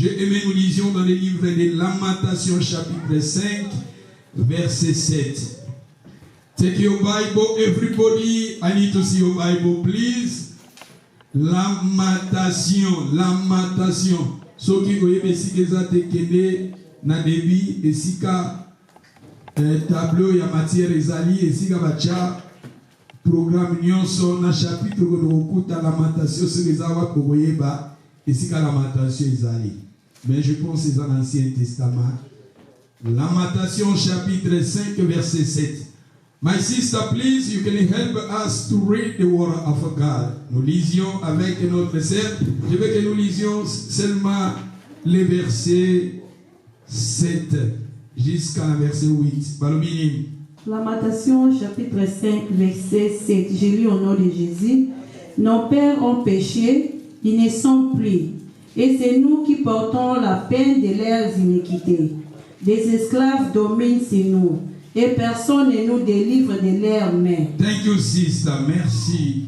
J'ai aimé, nous lisions dans les livres de Lamentations chapitre 5, verset 7. Take your Bible, everybody. I need to see your Bible, please. Lamentation, lamentation. Ce qui est ici, c'est na débit et si tableau ya matière ezali et si bacha programme nyonso na chapitre de okuta lamentation ce que ça va koyeba et si lamentation ezali. Mais je pense que c'est dans l'Ancien Testament. Lamentation chapitre 5 verset 7. My sister, please, you can help us to read the word of God. Nous lisions avec notre sœur. Je veux que nous lisions seulement les versets 7 jusqu'à la verset 8. Balobini. Lamentation chapitre 5 verset 7. Je lis au nom de Jésus. Nos pères ont péché, ils ne sont plus. Et c'est nous qui portons la peine de leurs iniquités. Des esclaves dominent sur nous. Et personne ne nous délivre de leurs mains. Thank you, sister. Merci.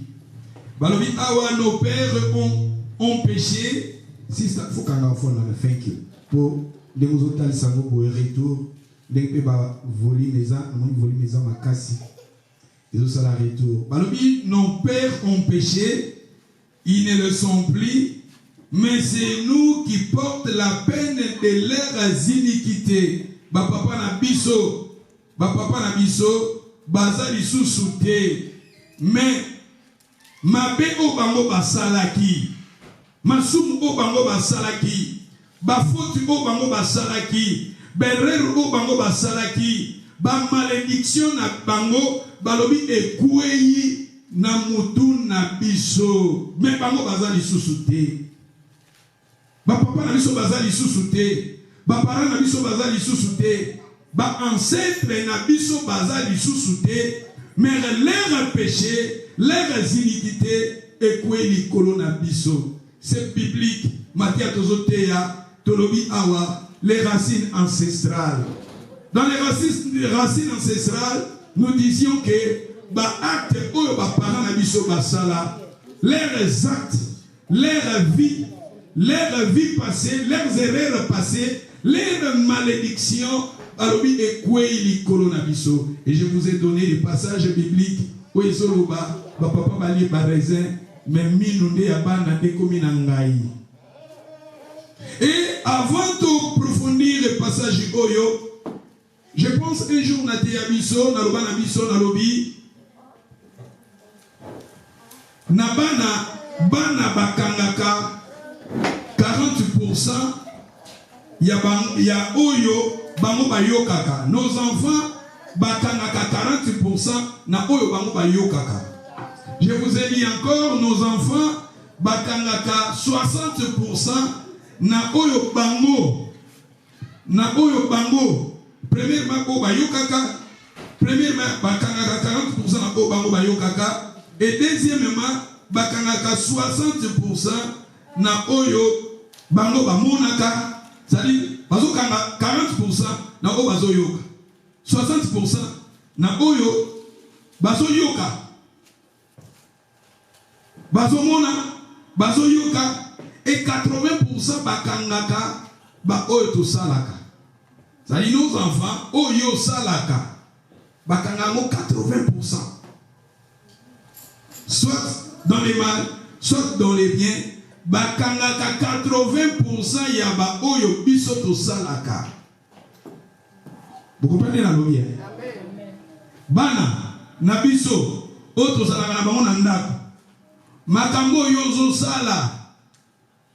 Balobi, awa, nos pères ont péché. Sister, il faut qu'on ait un thank you. Pour les autres, ils sont pour le retour. Les gens voler mes âmes, ma casse. Ils ont ça la retour. Balobi, nos pères ont péché. Ils ne le sont plus. Mais c'est nous qui portons la peine de leurs iniquités. Ba papa na biso. Papa na biso baza lisusu te mais mabe o bango basalaki masumu o bango basalaki bafoti o bango basalaki berero o bango basalaki ba malédiction na bango balobi ekueyi na mutu na biso mais bango baza lisusu te papa na biso baza lisusu te parents na biso baza lisusu te ba ancêtre na biso baza lisusu te mais leurs péchés leurs iniquités ekwe likolo na biso. C'est biblique. Matthieu tozoteya tolobi awa les racines ancestrales. Dans les racines ancestrales nous disions que ba acte oyo ba parents na biso basala leurs actes leur vie passée leurs erreurs passées leurs malédictions. Et je vous ai donné des passages bibliques où ils sont là, papa bali raisin, mais minunde abana de kominangai. Et avant d'approfondir le passage oyo, je pense un jour na te abiso na loba na biso na lobi na bana bakangaka 40% ya oyo bango bayokaka. Nos enfants bakangaka 40% na oyo bango bayokaka. Je vous ai dit encore, nos enfants bakangaka 60% na oyo bango premièrement oyo bayokaka, premièrement bakangaka 40% na oyo bango bayokaka et deuxièmement bakangaka 60% na oyo bango bamonaka. C'est-à-dire, bazokanga 40% na oyo bazoyoka, 60% na oyo bazoyoka, bazomona, bazoyoka, et 80% bakangaka ba oyo tosalaka. C'est-à-dire, nos enfants, oyo salaka, bakangango 80%. Soit dans les mal, soit dans les biens. Bakangaka 80% ya ba oyo biso to salaka. Vous comprenez la logique? Bana na biso oto salaka na bango na ndako. Makambo yozo sala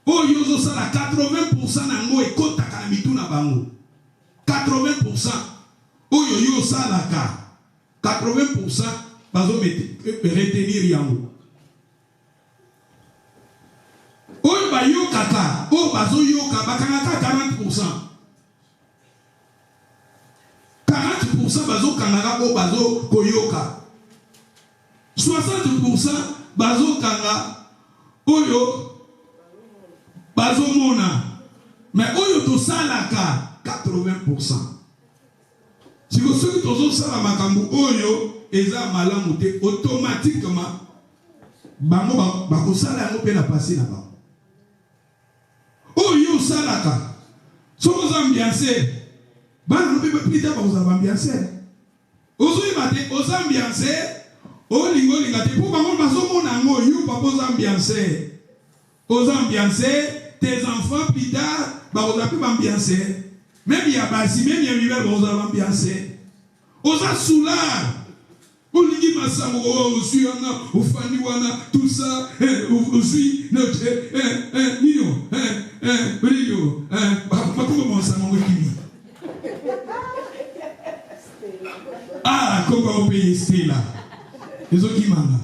80% na ngo ekotaka na mitu na bango. 80% oyo yo salaka 80% bazo retenir yango. Oyo bayokaka, oyo bazoyoka bakangaka 40%. 40% bazokangaka oyo bazokoyoka. 60% bazokanga oyo bazomona. Mais oyo tosalaka 80%. Si vous savez que vous avez makambo oyo eza malamu te automatiquement bango bakosala yango pe na passé na bango. Oyo salaka. So aux ambiancés. Bana no peut plus tard aux ambiancés. Aux ambiancés. Au lingolinga te pour bango baso mona ngo you papa aux ambiancés. Aux ambiancés, tes enfants plus tard ba aux appi ambiancés. Même ya basi, même ya mivel ba aux ambiancés. Aux soulard. Au ligi masango au suana, au fani wana tout ça, au sui notre nino, brillo, ba comment ça mon kimi. Ah, comment on paye Stella. Les autres qui mangent.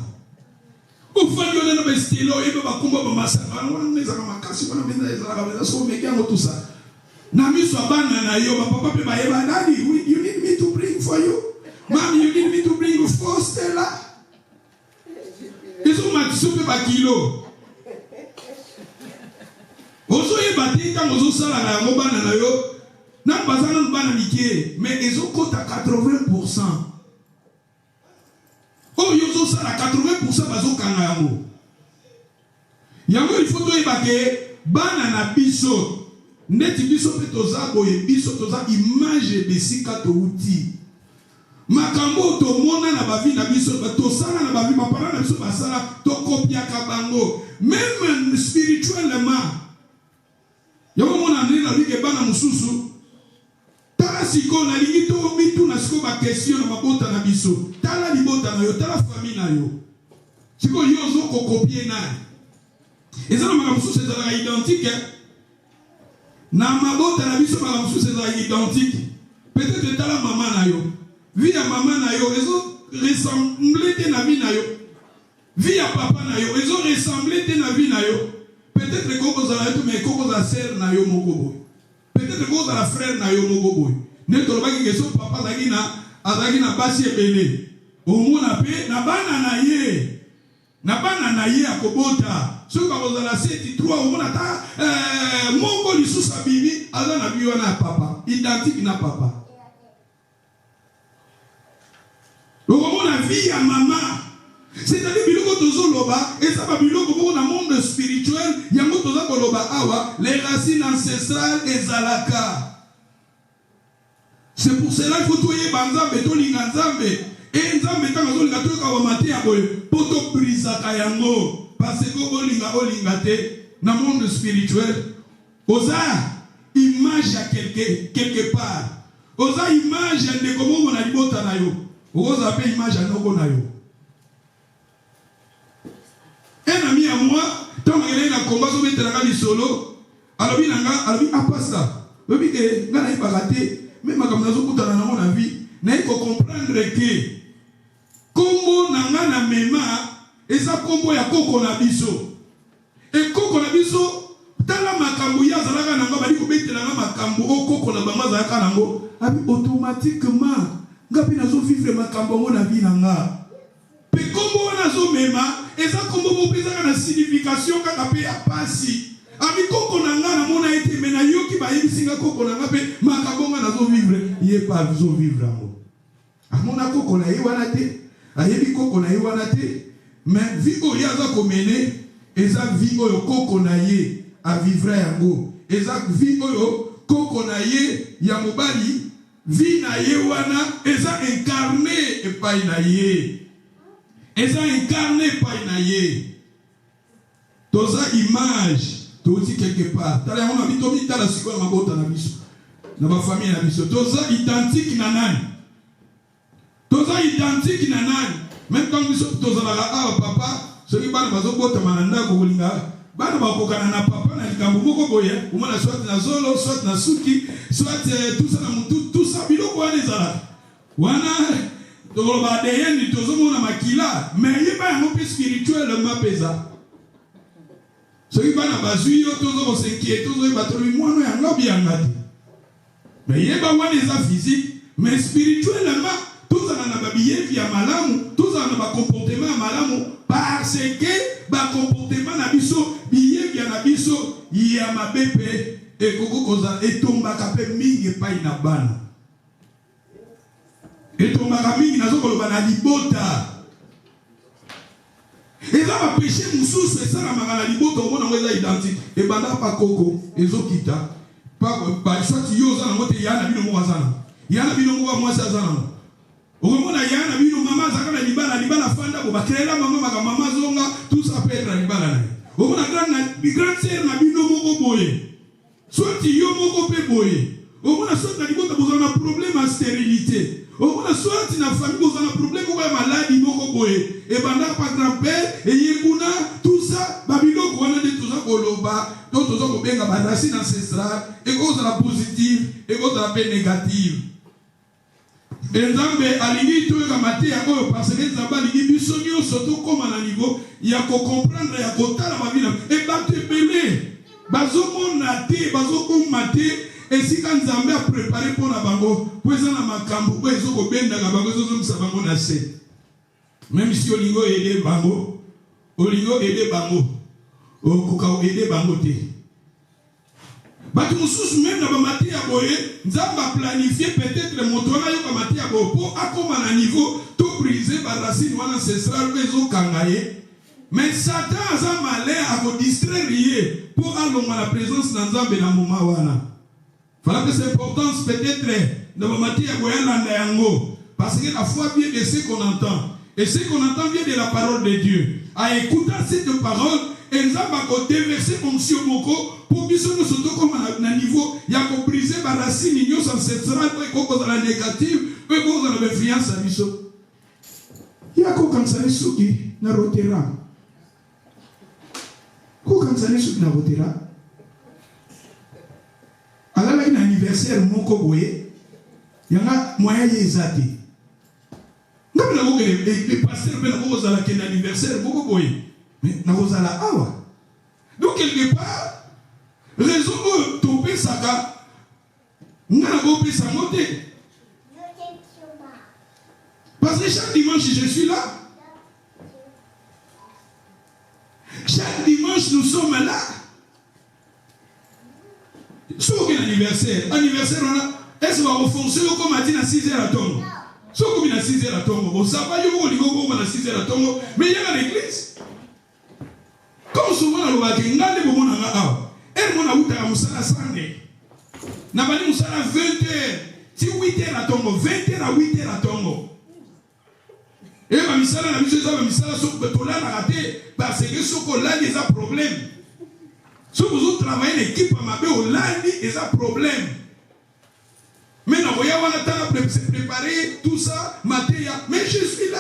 Au fond, il y a un Stella, il y a un combat de masse. On est à ma casse, on est à tout ça. Nami soit banana, yo, papa peut pas y aller. Daddy, you need me to bring for you. Mommy, you need me to bring you for Stella. Ils ont mati soupe par kilo. Ozo y bati quand ozo sala la mo banana yo. N'a pas ça non banana miké, mais ils ont cote à 80%. Oh, ils ont ça à 80% bazo kanga yango. Yango il faut to ebake banana biso. Neti biso pe toza boye biso toza image besika to uti. Makambo to mona na bavi na biso to sala na bavi mapana na biso basala to kopia kabango. Même spirituellement. Yango mona ndina bike bana mususu. Tala siko na lingito mitu na siko ba question na mabota na biso. Tala libota na yo, tala famille na yo. Siko yozo ko copier na. Ezana makamusu c'est identique. Na mabota na biso makamusu c'est identique. Peut-être tala maman na yo. Vie ya maman na yo, ezo ressembler te na vie na yo. Vie ya papa na yo, ezo ressembler te na vie na yo. Peut-être koko za la mais koko za sœur na yo moko boy. Peut-être que la frère na yo moko boy. Ne to ba ki so papa azaki na basi ebele. Omona pe na bana na ye. Na bana na ye akobota. So ka bozala seti 3 omona ta moko lisusa bibi aza na biwa na papa. Identique na papa. Omona vie ya maman. C'est-à-dire biloko tozo loba et ça va biloko pour dans monde spirituel yango toza ko loba awa les racines ancestrales et zalaka. C'est pour cela qu'il faut toyer banzambe to linga nzambe et nzambe quand zo linga to ka wa mate ya boye poto brisa ka yango parce que bo linga o linga te na monde spirituel oza image à quelque part oza image de comment on a libota na yo oza pe image à noko na yo. Un ami à moi, tant que il a combat sur le terrain du solo, alors il a pas ça. Il dit que il a baraté, même comme nous avons dans mon avis, n'a pas comprendre que combo nanga na mema et ça combo ya koko na biso. Et koko na biso, tala makambo ya zalaka nanga bali ko betela na makambo o koko na banga zalaka nango, abi automatiquement ngapi nazo vivre makambo ngo na vie nanga. Pe combo na zo mema et ça comme vous pouvez avoir une signification quand on a passé. Ami koko nanga na mona ete mena yoki ba yebisinga koko nanga pe makabonga na zo vivre yé pas zo vivre amo. Amona koko na yewana te, ayebi koko na yewana te, mais vie o yaza ko mene eza vie o koko na ye a vivre yango. Eza vie o koko na ye ya mobali vie na yewana eza incarné et pas na ye. Et ça incarné par Inaye. Toza image, tozi quelque part. Tala on a dit tomi tala sikola mabota na biso. Na ba famille na biso. Toza identique na nani. Toza identique na nani. Même quand biso toza la ah papa, celui bana bazo bota mananda ko linga. Bana ba kokana na papa na likambo moko boye. Umana soit na zolo, soit na suki, soit tout ça na mutu, tout ça biloko wana ezala. Wana Toloba deyeni tozomo na makila mais yeba yango pe spirituellement pesa. Soki bana bazui yo tozo s'inquiéter tozo batoli mwana yango biangati. Mais yeba wana eza physique mais spirituellement tout ça na babiye via malamu, tout ça na ba comportement ya malamu parce que ba comportement na biso biye via na biso ya mabepe e koko koza etomba kape mingi pa ina bana. Et ton marami n'a pas le libota. Et va péché moussous et ça la magana liboto on a eza identique et banda pa koko ezokita pa soit yo za na mote yana bino mo azana yana bino mo moi azana okomona yana bino mama zaka na libala fanda bo bakrela mama zonga tout ça peut être libala na okomona grande sœur na bino moko boye soit yo moko pe boye okomona soit na liboto bozana problème à stérilité. On a soit une famille qui a un problème ou une maladie, et pendant pas grand-père, et yekuna, tout ça, Babylone, on a dit tout ça, Koloba, tout ça, on a une racine ancestrale, et cause de la positive, et cause de la paix négative. Et nous avons aligné tout le monde, parce que nous avons aligné tout surtout comme à un niveau, il y a qu'à comprendre, il y a qu'à comprendre la Babylone, et battre belé, bazomon naté, bazomon maté, et si quand Zambé a préparé pour la bango, pour ça na makambo, pour eso ko benda ga bango zo zo bango na se. Même si olingo aider bango, olingo aider bango, o koka aider bango te. Batu mususu même na ba mati ya boye, Nzamba planifier peut-être motona yo ka mati ya bo pour akoma na niveau tout briser ba racine wana ancestral ezo kangaye. Mais Satan a malin à vous distraire pour allonger la présence dans Nzamba na moma wana. Voilà que c'est important peut-être de ma matière parce que la foi vient de ce qu'on entend. Et ce qu'on entend vient de la parole de Dieu. À écouter cette parole, et nous avons déversé comme si au moko pour que nous sommes comme à un niveau, il y a qu'on brisé par la racine, il y a ancestral, il y a la négative, il y a la méfiance à l'issue. Il y a qu'on s'en est qui n'a rotera. Qu'on s'en est qui n'a rotera. Alors là, il y a un anniversaire, mon coboye. Il y a un moyen d'exater. Non, mais les pasteurs, ils ont un anniversaire, mon coboye. Mais ils ont un awa. Donc, quelque part, raison de tomber ça, nous avons oublié ça monter. Parce que chaque dimanche, je suis là. Chaque dimanche, nous sommes là. Si vous avez un anniversaire, on a, est-ce que vous avez foncé comme à 6h à Tongo? Si vous avez 6h à Tongo, vous savez, vous avez 6h à Tongo, mais il y a l'église. Comme souvent, on a dit, il y a des moments où on a eu un moussala Sunday. On a eu un moussala 20h, si 8h à Tongo, 20h à 8h à Tongo. Et la moussala, la moussala, sur le tola, on a raté, parce que ce qu'on a des problèmes. Si vous travaillez en équipe, on a un problème. Mais nous voyons se préparer tout ça, mais je suis là.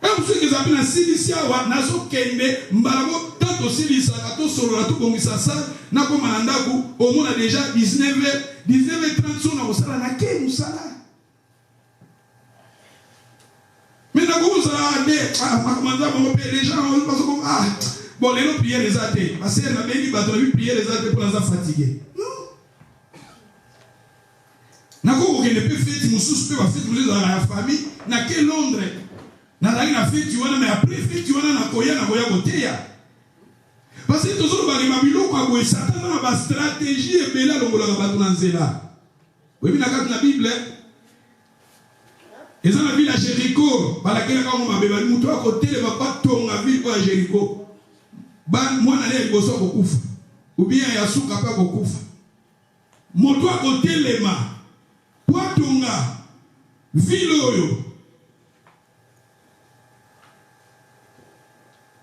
Et vous savez que vous avez un Silicia, Nazo Kende, Mbarabo, tant aussi l'Isakato, Solorato, Bongisasa, Nako Manandaku, au monde a déjà 19h30, on a Moussala, Nake Moussala. Mais Nako Moussala, les gens, bon, les gens prier les athées. Parce que la béni va prier les athées pour les fatiguer. Non. Nako ne peut faire Moussous peut faire dans la famille. Na quel Londres. Na la fait tu vois mais après fait tu vois na koya koteya. Parce que toujours ba mabilo kwa ko Satan na ba stratégie et bela longola ba tunanzela. Oui na carte la Bible. Et dans la ville à Jéricho, ba la kena ka mo mabeba muto a côté le ba tonga ville à Jéricho. Moi, je suis kokufa. Ou bien il y a souka pas kokufa. Moto a côté les mains. Poitonga. Viloyo.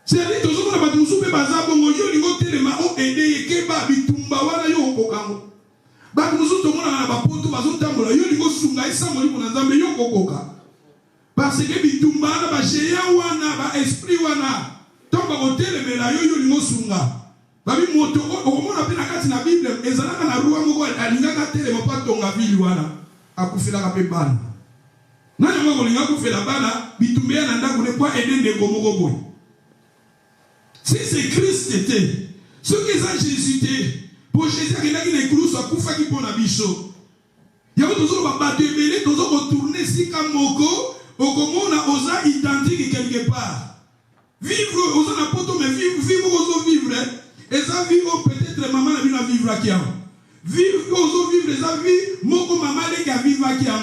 C'est-à-dire que nous avons tous les bazar, nous avons les mains, on aide et keba bitumba wana yo kokango. Ba nous avons na ba poto bazo tambola yo lingo sunga isa moli kuna nzambe yo kokoka. Parce que bitumba na ba géant wana ba esprit wana. Donc, on a les médailles, on a sunga. Babi moto, on a bien la na Bible, et ça n'a pas roi moko, alinga na télé, ma pas tonga vilwana, a koufé la kapé ban. N'a pas kolinga koufé la bana, bitumbea na nda koule pas aider des gomoko boy. Si c'est Christ était, ce qui est Jésus était, pour Jésus qui n'a qu'une écluse, soit koufa qui pon abicho. Il y a toujours un bateau belé, toujours retourner si comme moko, au comment on a osé identique quelque part. Vivre aux anapoto, mais vivre aux vivre. Et ça vivre peut-être maman a vu la vivre à qui a. Vivre aux vivre, et ça vivre moko maman qui a vivre à qui a.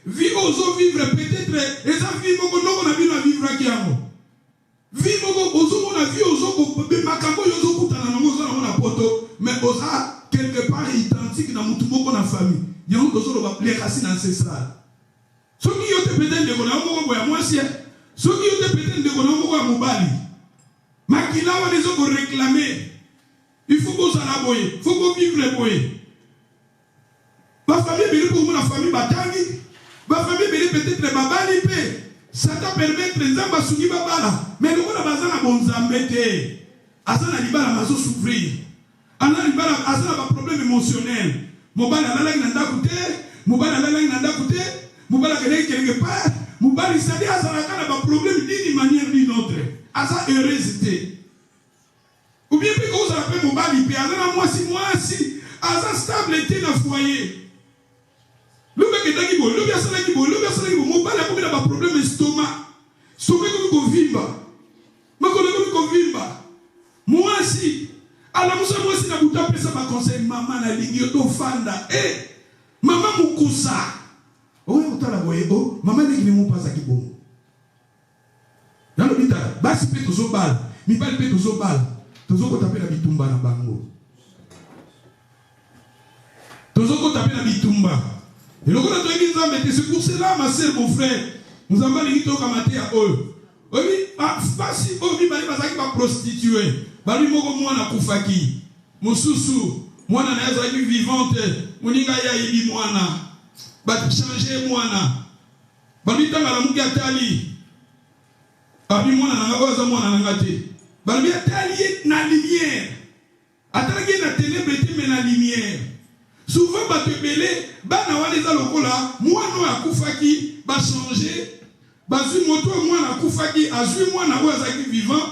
Vivre aux vivre peut-être, et ça vivre moko non on a vu la vivre à qui a. vie on a vu aux makambo yozo kutana na ngozo na mona poto mais oza quelque part identique na mutu moko na famille yango tozo ba les racines ancestrales soki yo te peut-être de kona moko ya mwasi soki yo te peut-être de kona moko ya mobali makila wa les ko réclamer il faut que ça la boye faut que vivre boye ba famille beli pour mon famille batangi ba famille beli peut-être babali pe ça t'a permettre nzamba sungi babala mais le kona bazana bonzambe te azana libala mazo souffrir ana libala azana ba problème émotionnel mobali alala ina ndakute mobali alala ina ndakute mobali kele quelque part mobali sadi azana kana ba problème d'une manière d'une autre asa heureusité ou bien puis qu'on s'appelle mobali pe azana mwasi asa stabilité na foyer le mec est qui bon le bien ça qui bon mobali a combien de problème estomac sommet comme vimba makolo comme vimba mwasi ala musa mwasi na buta pesa ba conseil mama na lingi to fanda mama mukusa oye utala boyebo mama lingi mu pasa kibomo nalo bitala basi pe tozo bal mi bal pe tozo bal tozo ko tapela bitumba na bango tozo ko tapela bitumba et le gars de l'église c'est pour cela ma sœur mon frère nous avons les to kamate ya eux oui basi obi bali bazaki ba prostituer bali moko mwana kufaki mususu mwana na yazaki vivante muninga ya ibi mwana ba changer mwana bali tanga la muki atali abi mwana na ngaza mwana na ngate bali atali na lumière atali na ténèbres te na lumière souvent ba te belé bana wale za lokola mwana akufaki ba changer bazui moto mwana akufaki azui mwana oyo azaki vivant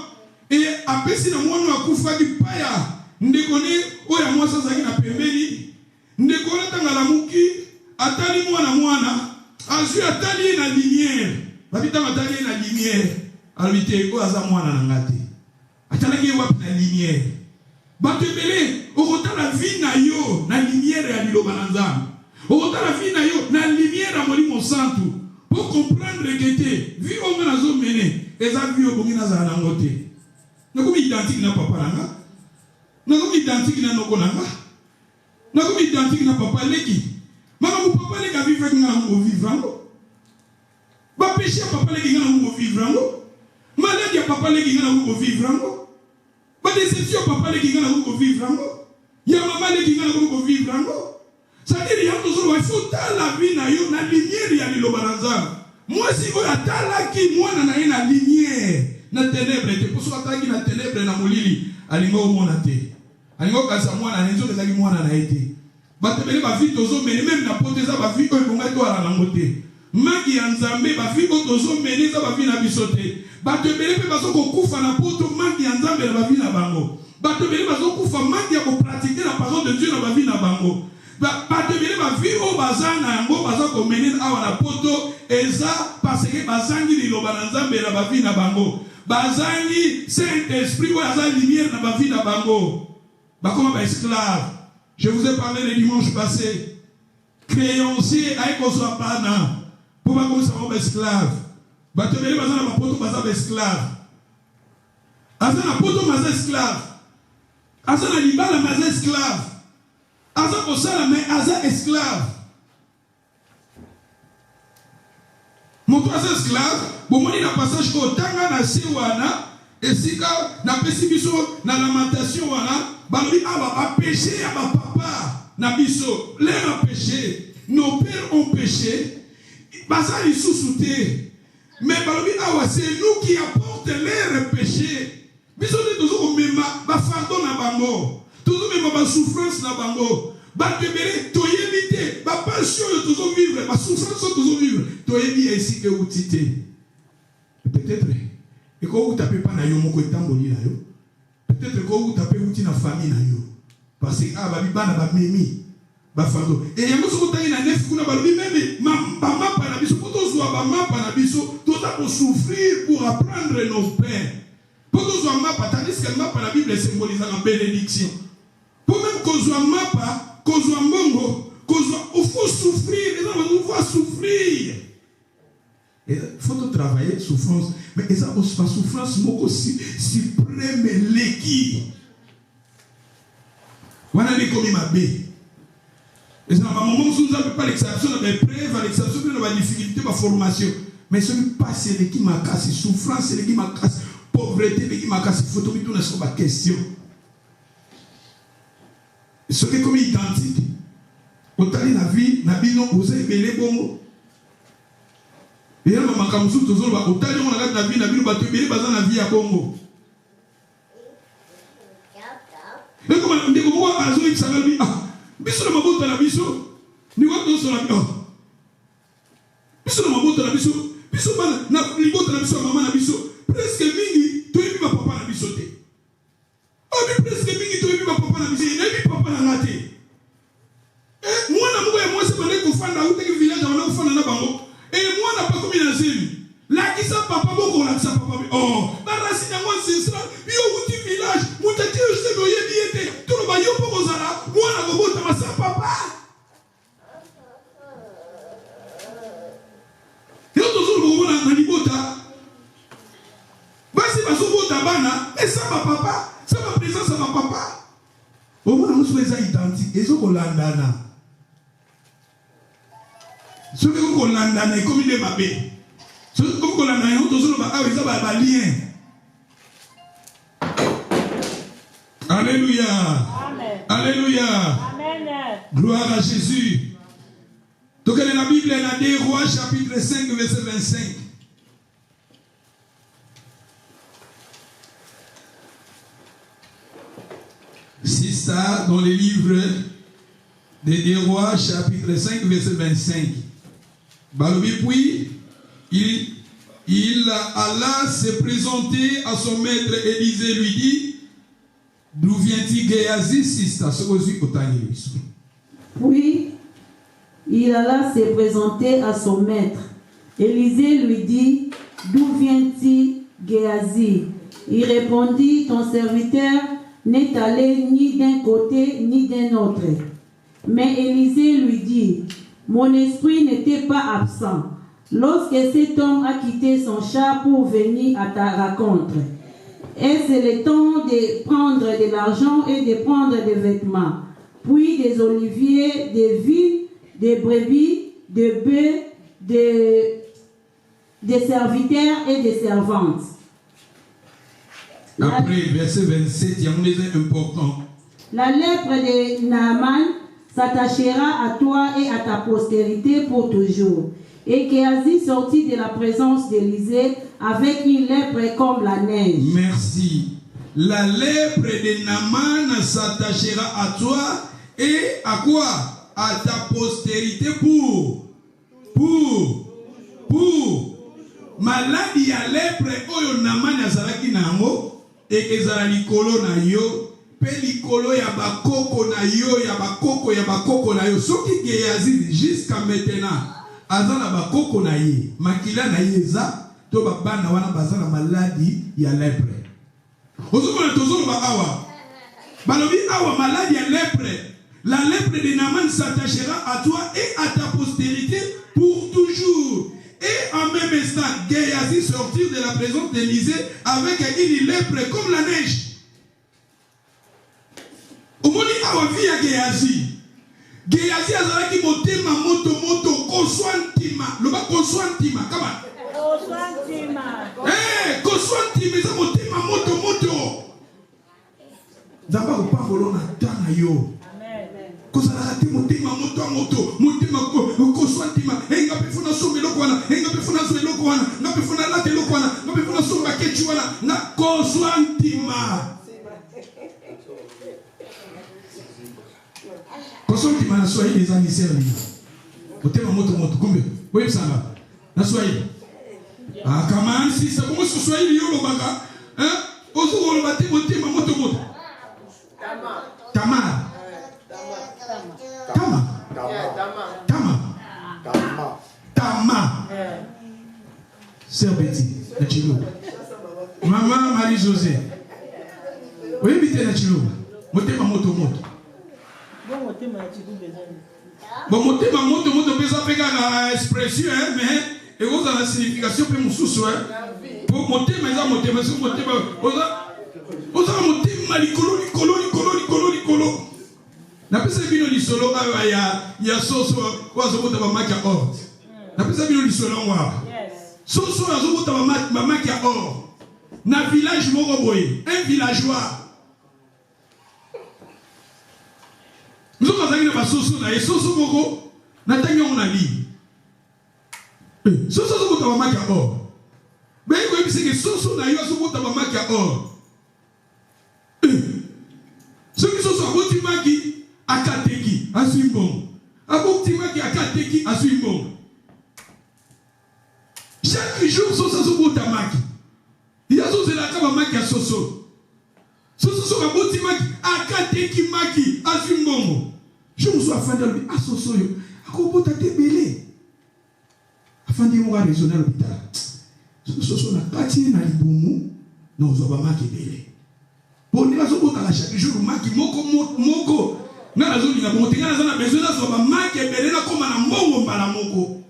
et apesi na mwana akufaki paya ndekone oya mwasa azaki na pembeni ndekone tangala muki atali mwana azui atali na lumière babita atali na lumière alite ko aza mwana na ngate atali wapi na lumière batebele okotala vie na yo na lumière ya liloba na Nzambe okotala vie na yo na lumière ya Molimo Santu pour comprendre que te vie on na zo mene eza vie obongi na za na ngote na comme identique na papa nanga na comme identique na noko nanga na comme identique na papa leki mama mu papa leki vivre que na ngo vivrango ba péché papa leki na ngo vivrango maladie papa leki na ngo vivrango ba déception papa leki na ngo vivrango ya mama leki na ngo vivrango. C'est-à-dire, il faut la vie na yo na lumière ya liloba na Nzambe. Moi si vous atala ki mwana na ina lumière na ténèbres te pour soit ki na ténèbres na molili alingo mona te. Alingo kasa mwana na nzo kezaki mwana na ete. Ba tebele ba vie tozo mene même na poteza ba vie ko bonga to ala na ngote. Magi ya Nzambe ba vie ko tozo mene za ba vie na bisote. Ba tebele pe bazo ko kufa na poto magi ya Nzambe na ba vie na bango. Ba tebele bazo kufa magi ya ko pratiquer la parole de Dieu na ba vie na bango. Batebele ba vie o bazana yango baza ko mener awa na poto eza parce que bazangi liloba na Nzambe na ba vie na bango bazangi Saint-Esprit o aza lumière na ba vie na bango bakoma ba esclave. Je vous ai parlé le dimanche passé créancier aiko so pana pour ba comme ça ba esclave batebele bazana ba poto baza ba esclave azana poto baza esclave azana libala baza esclave Aza kosala mais aza esclave. Moto aza esclave, bomoni na passage ko tanga na siwana esika na pesi biso na lamentation wana balobi aba ba péché ya ba papa na biso leur a péché, nos pères ont péché. Basa li sous-souté. Mais balobi awa c'est nous qui apporte leur péché. Biso de toujours mema ba fardeau na bango. Toujours même ma souffrance na bango ba tebele toyebite ba passion yo toujours vivre ba souffrance toujours vivre toyebi ici que outité peut-être et ko vous tapez pas na yo moko etamboli na yo peut-être ko vous tapez outi na famille na yo parce que ba bibana ba memi ba fardo et yango so kotangi na nef kuna ba lobi même ba mapa na biso poto zo ba mapa na biso to ta ko souffrir pour apprendre nos pères poto zo mapa tandis que mapa na Bible symbolise la bénédiction. Pour même qu'on soit mapa, qu'on soit mbongo, qu'on soit, il faut souffrir, il faut souffrir. Il faut travailler souffrance. Mais ça aussi pas souffrance moko suprême leki. Wana ni komi mabe. Et ça va moment où nous n'avons pas l'exception, on a des preuves, l'exception, on a des difficultés, ma formation. Mais ce n'est pas ce qui m'a cassé, souffrance, c'est ce qui m'a cassé, pauvreté, ce qui m'a cassé, il faut tout mettre sur ma question. Ce qui est comme identique. Autant la vie, non, vous avez les bons. Et là, ma camusou, toujours, autant on a la vie, la vie, on va te mêler dans la vie à Congo. Et comme on dit, comment on a joué ça va lui, biso na mabota na biso ni wato so na biso na mabota na biso biso bana na libota na biso mama na biso presque mingi to yebi ba papa na biso te abi presque mingi to yebi ba papa na biso na yebi papa na ngate mwana moko ya mwasi bande kufanda uteki village wana kufanda na bango mwana pa komi na zemi la kisa papa boko la kisa papa ba rasi na ngwa sinsra yo uti village mutati yo sebe yebi ete to no ba yo poko zala mwana kobota masa papa yo tozulu kobona na libota basi bazobota bana esamba papa samba présence ya papa omona mosuku eza identique ezokolandana soki kokolandana ekomi nde mabe soki kokolandana yango tozoloba awa eza balien. Alléluia. Amen. Alléluia. Amen. Gloire à Jésus. Donc dans la Bible, il y a 2 Rois chapitre 5 verset 25. C'est ça dans les livres des 2 Rois chapitre 5 verset 25. Balobi puis il alla se présenter à son maître Élisée lui dit: d'où vient-il Géasi, sista? Puis, il alla se présenter à son maître. Élisée lui dit: d'où vient-il Géasi? Il répondit: ton serviteur n'est allé ni d'un côté ni d'un autre. Mais Élisée lui dit: mon esprit n'était pas absent lorsque cet homme a quitté son char pour venir à ta rencontre. Et c'est le temps de prendre de l'argent et de prendre des vêtements, puis des oliviers, des vignes, des brebis, des bœufs, des serviteurs et des servantes. Après, verset 27, il y a un des important. La lèpre de Naaman s'attachera à toi et à ta postérité pour toujours. Et Géasi sortit de la présence d'Élisée avec une lèpre comme la neige. Merci. La lèpre de Naaman s'attachera à toi et à quoi? À ta postérité pour maladie à lèpre oyo Naaman azalaki nango et ezala likolo na yo pe likolo ya bakoko na yo ya bakoko na yo soki Géasi jusqu'à maintenant azana bakoko na ye makila na ye eza to babana wana bazana maladie ya lèpre. Ozomona tozolo ba awa balobi awa maladie ya lèpre. La lèpre de Naaman s'attachera à toi et à ta postérité pour toujours. Et en même instant, Géasi sortit de la présence d'Élisée avec une lèpre comme la neige. Omoni awa vi ya Géasi. Géasi azalaki motema moto koswantima. Loba koswantima kama. Koswantima. Koswantima eza motema moto. Zamba kopangolo na tana yo. Kozala te motema moto motema koswantima. Enga pefuna sombe lokwana, enga pefuna sombe lokwana, nga pefuna late lokwana, nga pefuna somba kechu wana, nga koswantima. Koswantima na Swahili eza miseli. Motema moto kumbe. Wewe sanga. Na Swahili. Kama si sa como Swahili yo lobaka, ozo lobate motema moto. Tama. Sœur Betty, na Chiluba. Maman Marie-Josée. Oui, bité na Chiluba. Motema moto. Bon, motema moto pesa pega na expression, mais Et vous avez la signification pour mon sous-soi. Pour monter, mais ça monter, mais ça monter, vous avez monté, malicolo. N'a pas ça vino lisolo, il y a soso, quoi, ça monte à ma maquille à or. N'a pas ça vino lisolo, moi. Soso, ça monte à ma maquille à or. Na village Moroboy, un villageois. Nous sommes allés dans la soso, et soso Moro, n'atteignons on a dit. Soso, ça monte à ma maquille à or. Mais il faut que soso n'a eu à se monter à ma maquille à or. Ceux qui sont sur Botimaki, Akateki, à Suimbon. À Botimaki, Akateki, à Suimbon. Chaque jour, Soso sur Botamaki. Il y a Soso la Kabamaki à Soso. Soso sur Botimaki, Akateki Maki, à Suimbon. Je me suis afin de lui, à Soso, à Kobota Tebele. Afin de moi raisonner à l'hôpital. Soso n'a pas tiré dans les boumous, nous avons marqué Bele. Pour nous, nous avons chaque jour marqué Moko. Nous avons besoin de marqué Bele comme un mongo malamoko.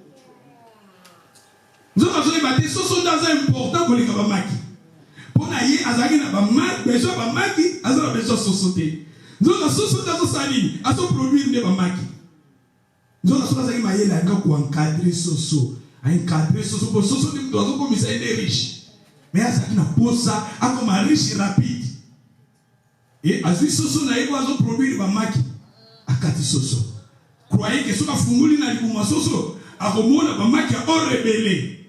Nous avons besoin de Soso dans un important pour les Kabamaki. Pour nous, Azaki n'a pas besoin de Maki, Azaki n'a besoin de Sosoté. Nous avons Soso dans sa ligne, à son produit de Maki. Nous avons besoin de Maïla pour encadrer Soso. Encadrer Soso pour Soso qui doit comme ça, il est riche. Mais Azaki n'a pas ça, comme un riche rapide. Et Azui Soso n'a pas besoin de produire de Maki. Akati Soso. Croyez que ce soit Funguli n'a pas Soso, à Romona Maki a rebellé.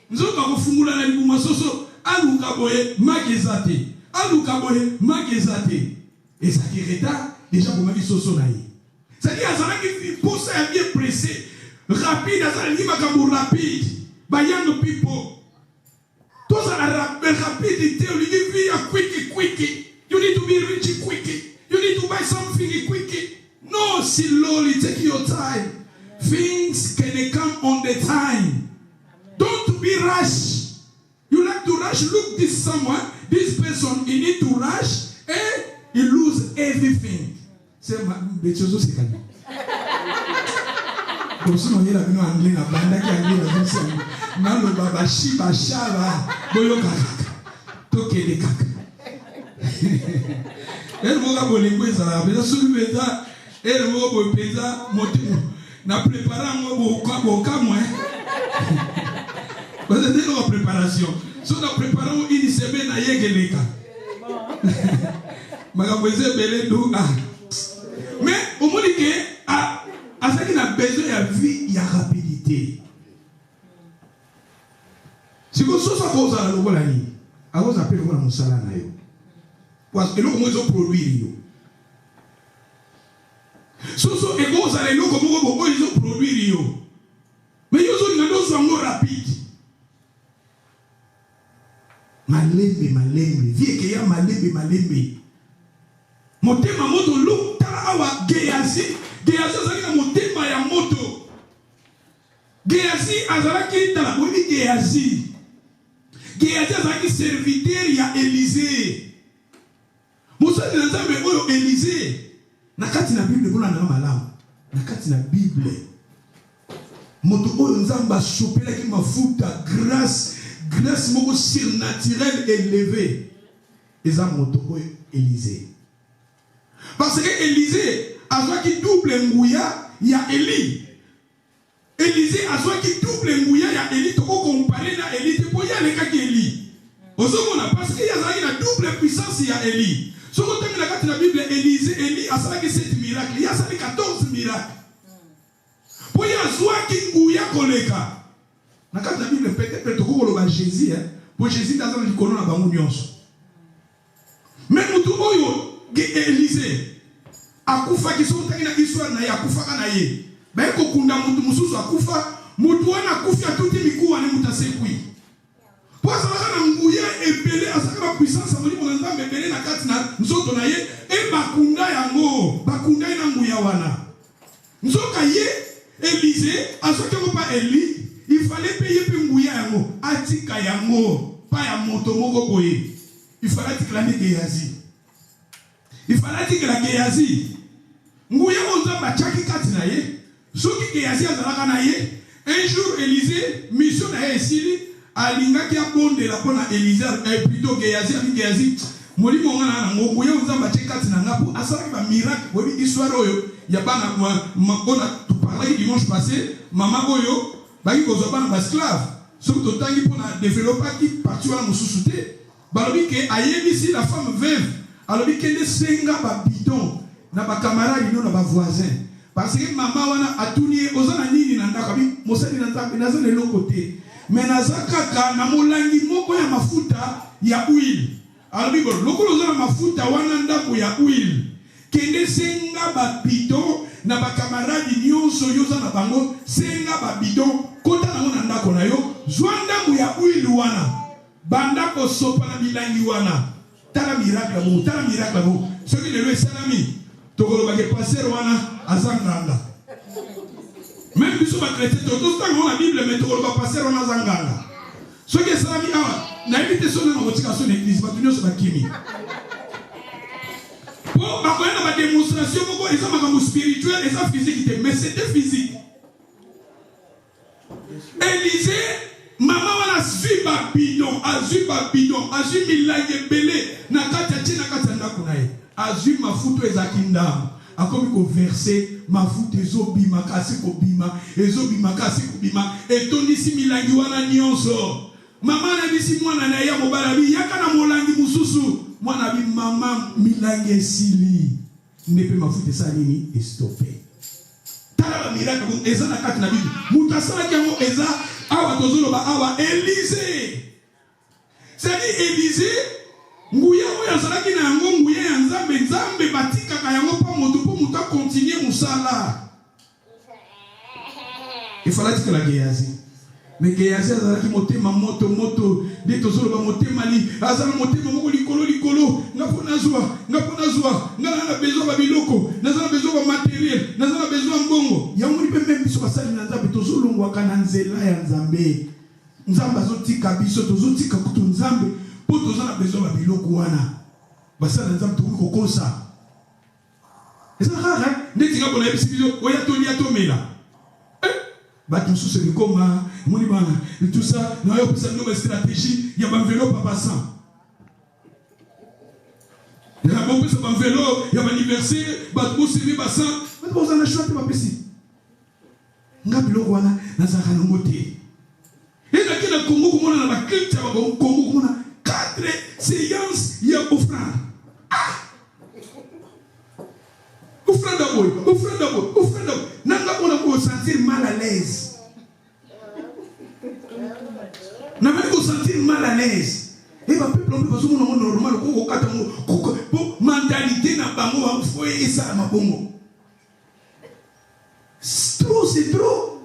Nous avons Fungula n'a pas Soso, à Lukaboye, Maki Zate. À Lukaboye, Maki Zate. Et ça qui est déjà pour Maki Soso n'a. C'est-à-dire, Azaki pour ça bien pressé. Rapide, Azaki Makamou rapide. Bayang people. Tout ça la rapidité, on lui dit, quick. You need to be rich quick. You need to buy something quick. No, slowly, take your time. Things can come on the time. Don't be rush. You like to rush, look this someone, this person, he need to rush, and he lose everything. C'est ma chose, c'est calme. Comme si on y a venu anglais, la bande qui anglais, la vie, non, le baba, shiba, shaba, boyo kaka, toke de kaka. Elle m'a dit ça, mais ça pesa, elle m'a pesa, na préparé un au cas moins. Parce que c'est une préparation. Si on a préparé une semaine à Yegeleka. Mais au moins que à ce qu'il a besoin de vie, il y a rapidité. Si vous êtes à cause de la loi, à cause de la paix, vous avez un salaire. Parce que nous, nous avons produit. Soso et vous allez nous comme vous avez produit. Mais ils ont une rapide. Malembe. Vie que ya malembe. Motema moto lukta awa geyazi. Geyazi azalaki na motema ya moto. Geyazi azalaki tala boni Geyazi. Geyazi azalaki serviteur ya Élisée. Moussa de Nzambe oyo Élisée. Nakati na Bible bona na malamu. Nakati na Bible. Moto oyo Nzamba sopelaki mafuta grâce moko surnaturelle élevée. Eza moto oyo Élisée. Parce que Élisée a soit qui double ngouya ya Élie. Élisée a soit qui double ngouya ya Élie to comparer na Élie pour y aller kaki Élie. Ozomona parce que y a une double puissance ya Élie. Ce qu'on termine dans la Bible, Élie a fait 7 miracles. Il y a 14 miracles. Pour y avoir qui ngouya koleka. Dans la Bible, peut-être que Jésus, pour Jésus, dans le colon à Bangounios. Mais nous trouvons Élisée. Akufa qui sont dans l'histoire, na Akufa kanaye. Ben kokunda mutu mususu akufa, mutu wana akufa tout est mikou ane mutasekui. Pour ça na ngouya epelé asaka puissance amoni monanda mebele na kati na nzoto na ye e bakunda yango, bakunda ina ngouya wana. Nzoka ye Élisée, asoke ko pa Élie. Il fallait payer pour ngouya yango, atika yango, pas ya moto moko boye. Il fallait tiklaner Gehazi. Il fallait tikla Gehazi. Ngouya onza bachaki kati na ye, soki Gehazi azalaka na ye, Un jour, Élisée, mission à Essili, alinga qui a bondé la bonne à Élisée, plutôt Géasi, avec Géasi. Moli mongana na ngokuya uzamba chekati na ngapu asaki ba miracle bobi histoire oyo ya bana on a tout parlé dimanche passé mama oyo baki kozwa bana ba esclave surtout tangi pour na développer qui parti wana mususu te balobi ke ayebisi la femme veuve alobi ke ne senga ba bidon na ba camarade no na ba voisin parce que mama wana atuni ozana nini na ndaka bi mosali na nzambe naza le côté mais nazaka na molangi moko ya mafuta ya huile. Alors, lokolo za mafuta wana ndako ya huile kende senga ba bidon na ba camarade nyonso yoza na bango senga ba bidon kota na mona ndako na yo zwa ndako ya huile wana bandako sopa na bilangi wana tala miracle bo soki lelo esalami tokolo ba ke passer wana azanganga même biso ba chrétien to tango na bible mais tokolo ba passer wana azanganga soki esalami awa na évité son nom de son église, va tenir sur la chimie. Pour ma démonstration, ils ont un spirituel et ça physique, mais c'était physique. Élisée, maman a su bidon, a su milage belé, na katachi na katanda kunae, a su ma futo ezakindam. A comme qu'on versé ma foute ezobima kasi kobima, ezobima kasi kobima, et ton ici milage wana nyonso. Maman a dit si moi na ya mobalabi yakana molangi mususu mwana bi mama milangi sili ne peut m'afouter ça nini et stopper tala miracle eza na kati na bibi mutasala kiango eza awa tozolo ba awa Élisée c'est dit Élisée nguya oya salaki na yango nguya ya nzambe batika ka yango pa moto po muta continuer musala il fallait que la Géasi. Mais Géasi azalaki motema moto nde tozolo ba motema li azala motema moko likolo ngapona zwa ngana besoin ba biloko nazala besoin ba matériel nazala besoin mbongo yango lipe même biso basali na nzambe tozolo ngwaka na nzela ya nzambe azotika biso tozotika kutu nzambe po tozala besoin ba biloko wana basala nzambe tokokosa eza rare ndeti ngapona ebiso oya tolia tomela Batou sous ce coma, tout ça, nous avons une nouvelle stratégie, il y a un vélo pas passant. Il y a un vélo, il y a un anniversaire, Batou c'est passant, mais vous en avez choisi ma pessi. Ngabilo wana, Nazara Nomote. Et là, il y a un Congo, comme on a la culture, Congo, comme on a 4 séances, il y a offrande. Offrande d'abord. Nanga on a beau sentir mal à l'aise. Et ma peuple on peut pas normal pour mentalité na bango va foyer ça ma bongo. C'est trop.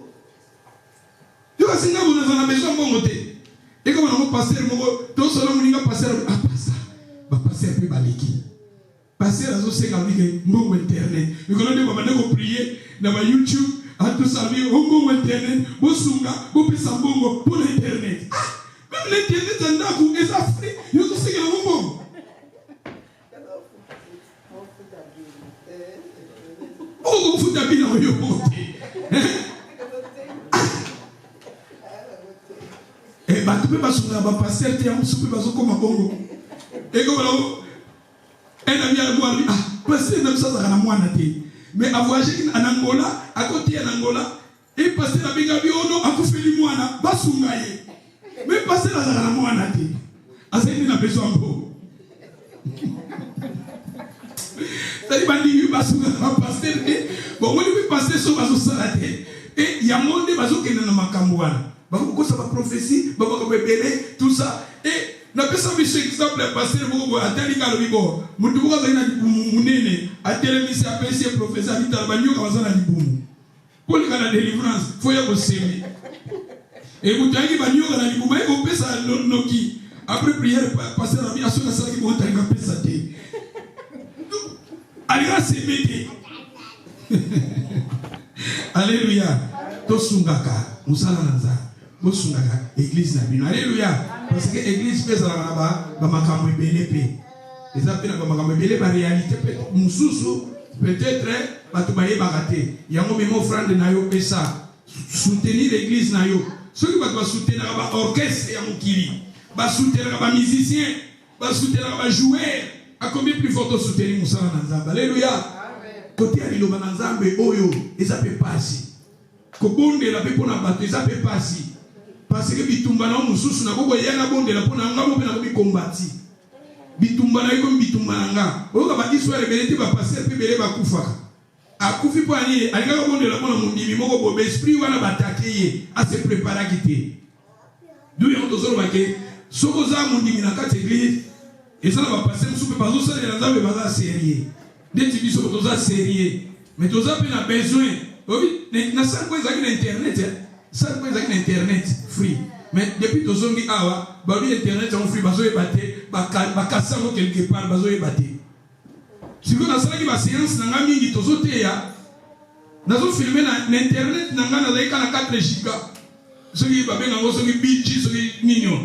Yo ka singa vous na besoin bongo te. Et comme on a passer mo to solo muninga passer passer. Ba passer pe baliki. Passer azo senga wike mbongo internet. Nous connaissons pas de prier dans YouTube. À tout ça, on va internet, on sunga, on peut s'embongo pour l'internet. Même l'internet, c'est un coup, et ça fait, il y a tout ce qu'il y a au monde. Oh, on fout d'habiller dans le côté. Et bah, tu peux pas sunga, bah, passer, tu peux pas comme un bongo. Et comme là, un ami à moi, ah, passer, même ça, ça va à moi, mais à voyager en Angola, à côté en Angola, et passer la Bengabi Ono, à Koufeli Moana, Basungaye. Mais passer la Zara Moana, à ce qu'il n'a besoin de vous. C'est-à-dire, il va passer, bon, on lui passer sur Bazo Salate, et il y a un monde de Bazo qui est dans ma Cambouana. Bazo, ça va prophétie, Bazo, bébé, tout ça, et na pesa biso exemple pasteur boko atali ka lobibo mutu boko zina munene atele misi apesi professeur bitala banyoka bazana libumu pour le kana délivrance faut ya ko semi et mutu yangi banyoka na libumu eko pesa noki après prière pasteur ami asona sala ki bonta nga pesa te alira semete alléluia to sungaka musala nanza bo sungaka église na bino alléluia. Parce que l'église fait ça là-bas, bah ma campagne BNP. Les appels à ma campagne BNP, la réalité peut-être, bah tu vas y barater. Il y a un moment offrande de nayo pesa. soutenir l'église na yo. Ceux qui vont soutenir l'orchestre et Moukili, va soutenir les musiciens, va soutenir les joueurs. À combien plus fort soutenir Moussa Nanzamba? Alléluia. Côté à l'île Nanzamba, Oyo, et ça peut passer. Kobonde la peut pour la battre, et ça peut passer. Parce que Bitumba na Moussous, na Koko Yana Bonde la pour la Ngamo, na combattu. Bitumba na comme Bitumba Nanga. Oka va dire soit les bénédicts va passer, puis belé va koufa. A koufi pour aller, à l'Ingamo Bonde la pour la Mundi, Moko Bob, esprit ou à la bataille, à se préparer à quitter. D'où il y a un tozo vaqué, Sokoza Mundi, na 4 églises, et ça va passer, nous sommes pas tous les Nanzamba, mais pas sérieux. Dès que tu dis que tu es sérieux, mais tu as besoin. Il y a 5 points d'internet. 5 points d'internet free. Mais depuis que tu as dit que internet est free, tu as quelque part. Si vous avez une séance, tu as filmé l'internet, tu as 4 gigas. Ceux qui ont fait BG, ceux qui mignon.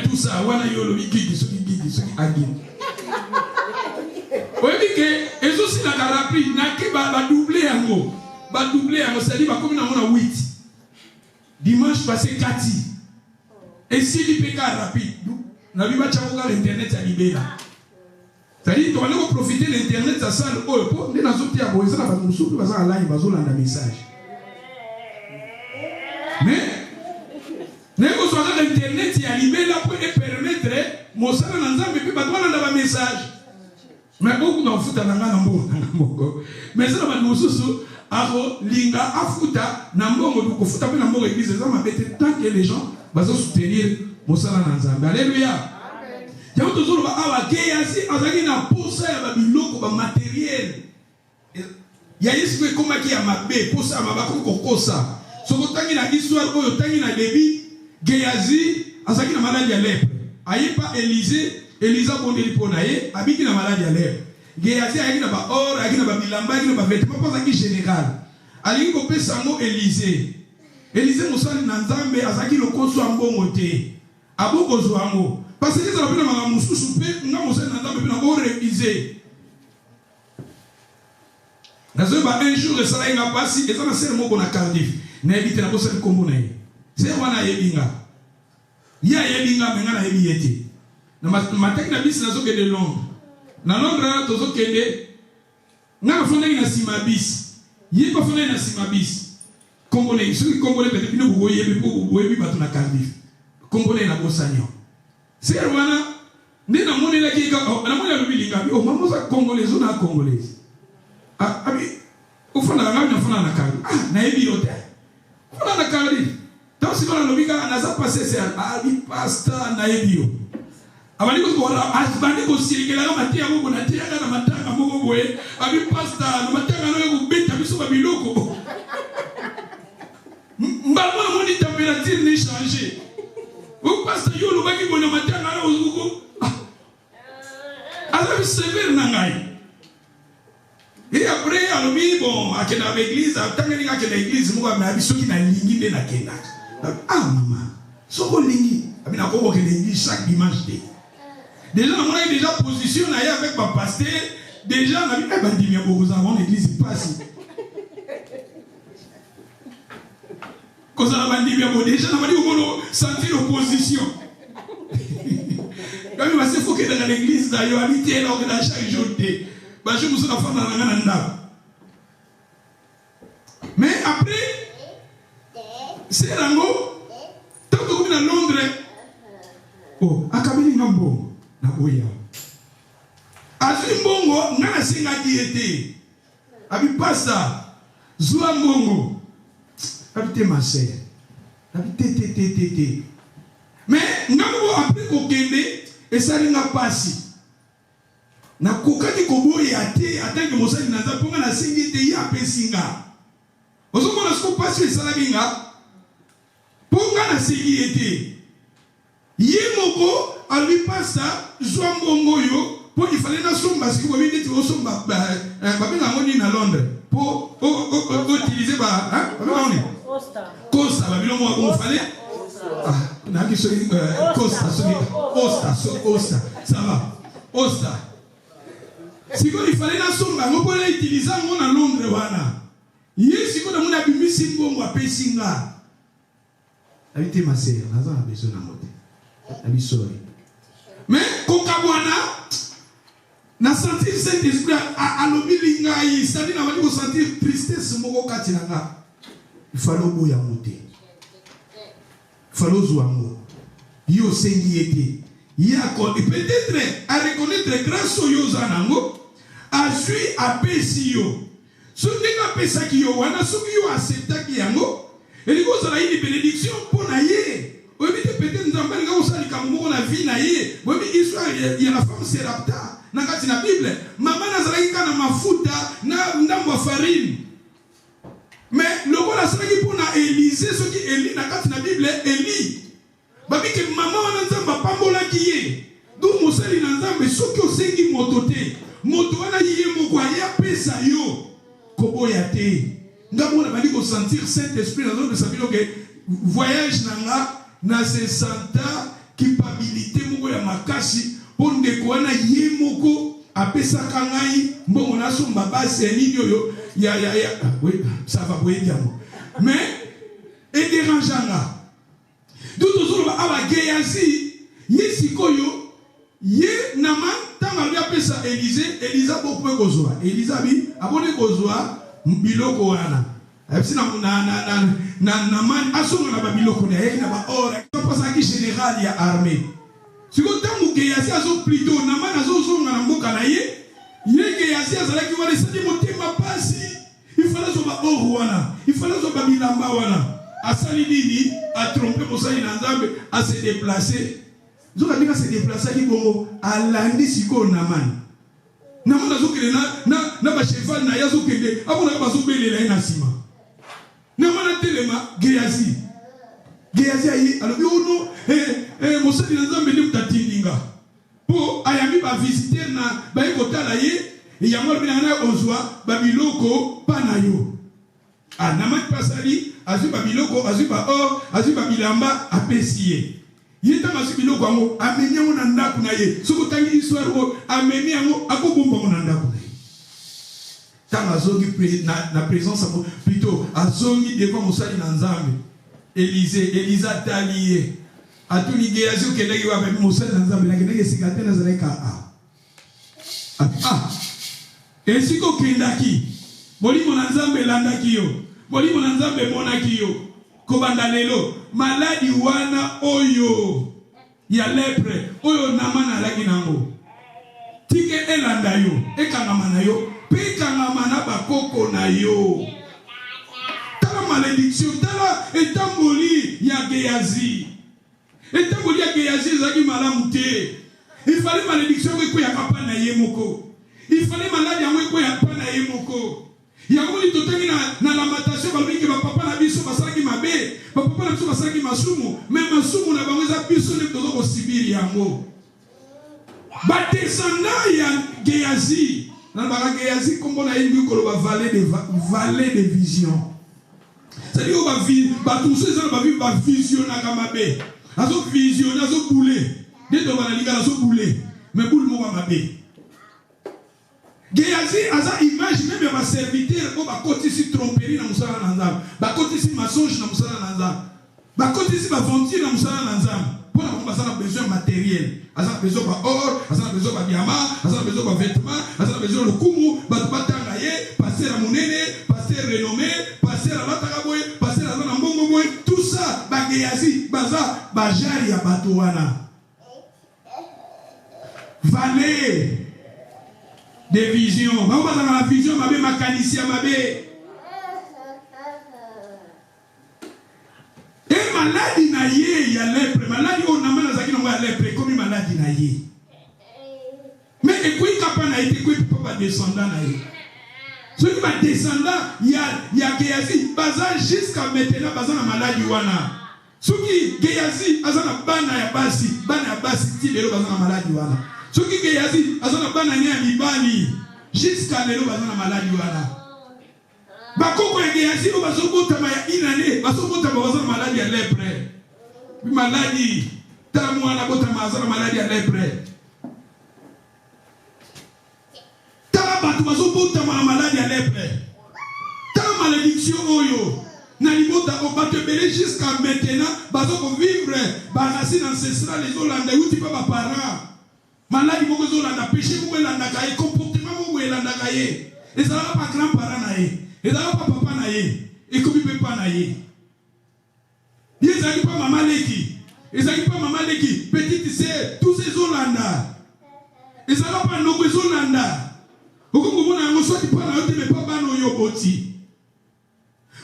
Tout ça, wana yolo gigi, ceux qui agin. Oui, que et aussi la rapide, n'a que va doubler en gros. Va doubler en gros, c'est-à-dire va comme on a 8. Dimanche passé 4. Et si l'IPK rapide, n'a vu pas l'internet à libérer. C'est-à-dire qu'on va profiter de l'internet, ça sert le haut. Pour les nations qui ont ça va nous souffler, ça va en live, un message. Mais, nous avons l'internet qui a libéré là pour permettre, mon salaire dans un peu, puis on a un message. Mais beaucoup d'en foutent à Nambo. Mais ça va nous soucier. Alors, Linga, Afuta, Nambo, nous foutent à Nambo, l'église, ça m'a bêté tant que les gens vont soutenir Moussala Nanzamba. Alléluia. Il y a toujours un Géasi, il y a un poussé, il y a un matériel. Il y a une comme qui a ma bé, poussé à ma bakokosa. Ce que tu as l'histoire, tu as débit, Géasi, il y a une maladie à lèpre. Aïe pas Élysée. Elisa Bondeli Ponaye, habite la maladie à l'air. Géasi a une or, a une bilamba, a une vêtement, pas un général. Ali Kopé Sango Élysée. Élysée Moussali Nanzambe, Azaki le conso en bon côté. Abo Kozoango. Parce que ça va bien à Moussou Soupé, n'a Moussali Nanzambe, n'a pas révisé. Nazeba un jour, et ça n'a pas passé, et ça n'a pas bon à Cardiff. N'a évité la bosse de Combonaye. C'est Wana Yebinga. Ya Yebinga, mais n'a évité. Ma technique na zo de Londres. Na Londres to zo kende. Na fondé na simabis. Yé pas fondé na simabis. Congolais, ceux qui congolais peut-être nous voyez mais pour voyez ba na Cardiff. Congolais na Bossanio. C'est wana né na moni la ki ka na moni la bilinga. Oh maman ça congolais zona congolais. Ah abi au fond na na Cardiff. Ah na ebi hôtel. Fona na Cardiff. Donc si on a l'obligation à n'a pas passé c'est abi pasta na ebio. Abandiko kwa asbandiko sirikela kama tia Mungu na tia kana matanga Mungu boye abi pasta na matanga no kubeta biso ba biloko mbaba moni température ni changer o pasta yo lo baki bona matanga na uzuko ala sévère nangai et après alobi bon akena l'église atanga ninga kena église Mungu ameabiso kina lingi nde na kenda mama soko lingi abina ko kena église chaque dimanche. Déjà, on a déjà positionné avec ma pasteur. Déjà, on a dit, nous avons l'église passe. Quand on a dit, déjà, on a dit, on a senti l'opposition. Quand il faut que dans l'église, d'ailleurs, habiter là, dans chaque jour, je me suis enfant dans la nana. Mais après, c'est Rango, tant que vous êtes à Londres, oh, à Kabili Nambo. Naboya. Azimbongo ngana singa diété. Abi pasta. Zua mbongo. Habite ma sœur. Habite té. Mais ngamo après kokende et ça ringa pasi. Na kokati koboye ate atange mosali naza ponga na singi te ya pesinga. Ozoko na sko pasi sala binga. Ponga na singi ete. Yemoko albi pasta Zwambongo yo pour il fallait na somba parce que vous venez de somba babena ngoni na Londres pour utiliser Costa babino mo fallait na ki Costa ça va Osta si il fallait na somba ngo pour utiliser ngo na Londres wana Yes, si on a bimi simbo mo apesinga. Habite ma sœur, naza na besoin na mote. Abi sorry. Mais kokabwana na sentir cet esprit à l'obilinga yi, c'est-à-dire na va sentir tristesse moko kati na nga. Il fallait boya mote. Il fallait zwango. Yo sengi ete. Peut-être à reconnaître grâce au Yozanango, à suivre à Pessio. Ce n'est pas Pessaki yo, on a soumis à accepter qui yango. Et les gosses ont eu des bénédictions pour naïe. Oui, mais peut-être nous avons dit que nous avons vie naïe. Oui, mais il y a la femme Sérapta. Dans la Bible, maman n'a pas dit que mafuta na farine. Mais le rôle a servi pour Élisée, ce qui est Élie dans la Bible, Élie. Babi que maman wananzamba pambola kiye du mosali nanzambe soki osengi motote moto wana yiye moko ya pesa yo koboya te ngamo na bali ko sentir Saint Esprit dans notre sabino que voyage nanga na se santa culpabilité moko ya makasi pour ndeko wana yiye moko apesa kangai mbongo na somba base nini yo ya oui ça va boyer diamo mais et dérangeanga D'autres sont à Géasi, Yesikoyo, Ye Naman, Tangalia Pesa Élysée, Elisa Bokwe Gozoa. Elisa bi, abonné Gozoa, Biloko Wana. Epsina Naman, Asson na Biloko ne, na ba or, pas qui général ya armée. Si vous avez Géasi, Azo plutôt, Naman Azo Zonga na Mboka na ye, Géasi Azala qui va laisser monter ma passe. Il fallait sur ma or Wana, il fallait sur Babilamba Wana. À Salidini, à tromper pour ça, il a se déplacer. Nous avons dit à se déplacer à l'Andi Siko Naman. Naman a zokele na ba cheval na yazokele. Abona ba zobele la nasima. Naman a telema Géasi. Géasi ayi alors yo no mosali na Nzambe ndi mtatindinga. Po ayami ba visiter na ba ekotala ye yango bina na ozwa babiloko panayo. Ah Naman pasali azuba biloko azuba or azuba bilamba apesiye yeta masubiloko ngo amenya ngona ndaku na ye soko tangi histoire ko amenya ngo akobomba ngona ndaku na ye tanga zongi na présence amo plutôt azongi devant mosali na Nzambe Elisa taliye atuni Géasi okendaki wa ba mosali na Nzambe na kendaki sikate na zaleka esiko kendaki molimo na Nzambe landaki yo Molimo na Nzambe monaki yo kobanda lelo maladi wana oyo ya lepre oyo namana lagi nango tike elanda yo ekangama na yo pe kangama na bakoko na yo tala malédiction tala etamboli ya Géasi zaki malamu te il fallait malédiction ko ya papa na ye moko il fallait maladi yango ko ya papa na ye moko Yamoni totangi na lamentation balobiki ba papa na biso basalaki mabe ba papa na biso basalaki masumu mais masumu na bango za biso ne tozo ko sibiri yango ba descendant ya Géasi na ba Géasi kombo na yingi ko ba vallée de vision c'est-à-dire ba tout ça ba vision na kamabe azo vision azo boule de to ba na linga azo boule mais boule mo ba mabe Géasi a sa image même à ma serviteur pour ba kotisi tromperie na musala na Nzambe ba kotisi mensonge na musala na Nzambe ba kotisi ba ventir na musala na Nzambe pour na ba besoin matériel asa besoin ba or asa besoin ba diamant asa besoin ba vêtements asa besoin le kumu ba batanga ye passer à monene passer renommé passer à lataka boy passer à na mbongo boy tout ça ba Géasi baza ba jari ya bato wana vallée des visions. Bah, on va dans la vision, ma belle mécanicien, ma belle. Et maladie na ye, il y a lèpre. Maladie, on a mal à zaki, on va lèpre. Comme maladie na ye. Mais et quoi, il n'a pas été quoi, papa descendant na ye. Ceux qui va descendant, il y a Géasi, baza jusqu'à maintenant, baza na maladie wana. Ceux qui Géasi, azana bana ya basi, ti lelo baza na maladie wana. Ceux qui Géasi, azana bana nya libani, jusqu'à lelo baza na maladie wana. Bakoko ya Géasi, o bazo botama ya inane, bazo botama baza na maladie ya lèpre. Maladie, tamu wana botama baza na maladie ya lèpre. Bato bazo botama na maladie ya lèpre. Ta maladie malédiction oyo na libota ko batebele jusqu'à maintenant bazo ko vivre baracine ancestrale les Hollandais ou pas ba parents maladi moko zolanda péché moko elanda kaye comportement moko elanda kaye ezala pas grand parent na ye ezala pas papa na ye ekobi pe pa na ye ezali pas maman leki ezali pas maman leki petite sœur tous ces Hollandais ezala pas ndoko ezolanda okomona yango soit pas na yote mais pas bano yo boti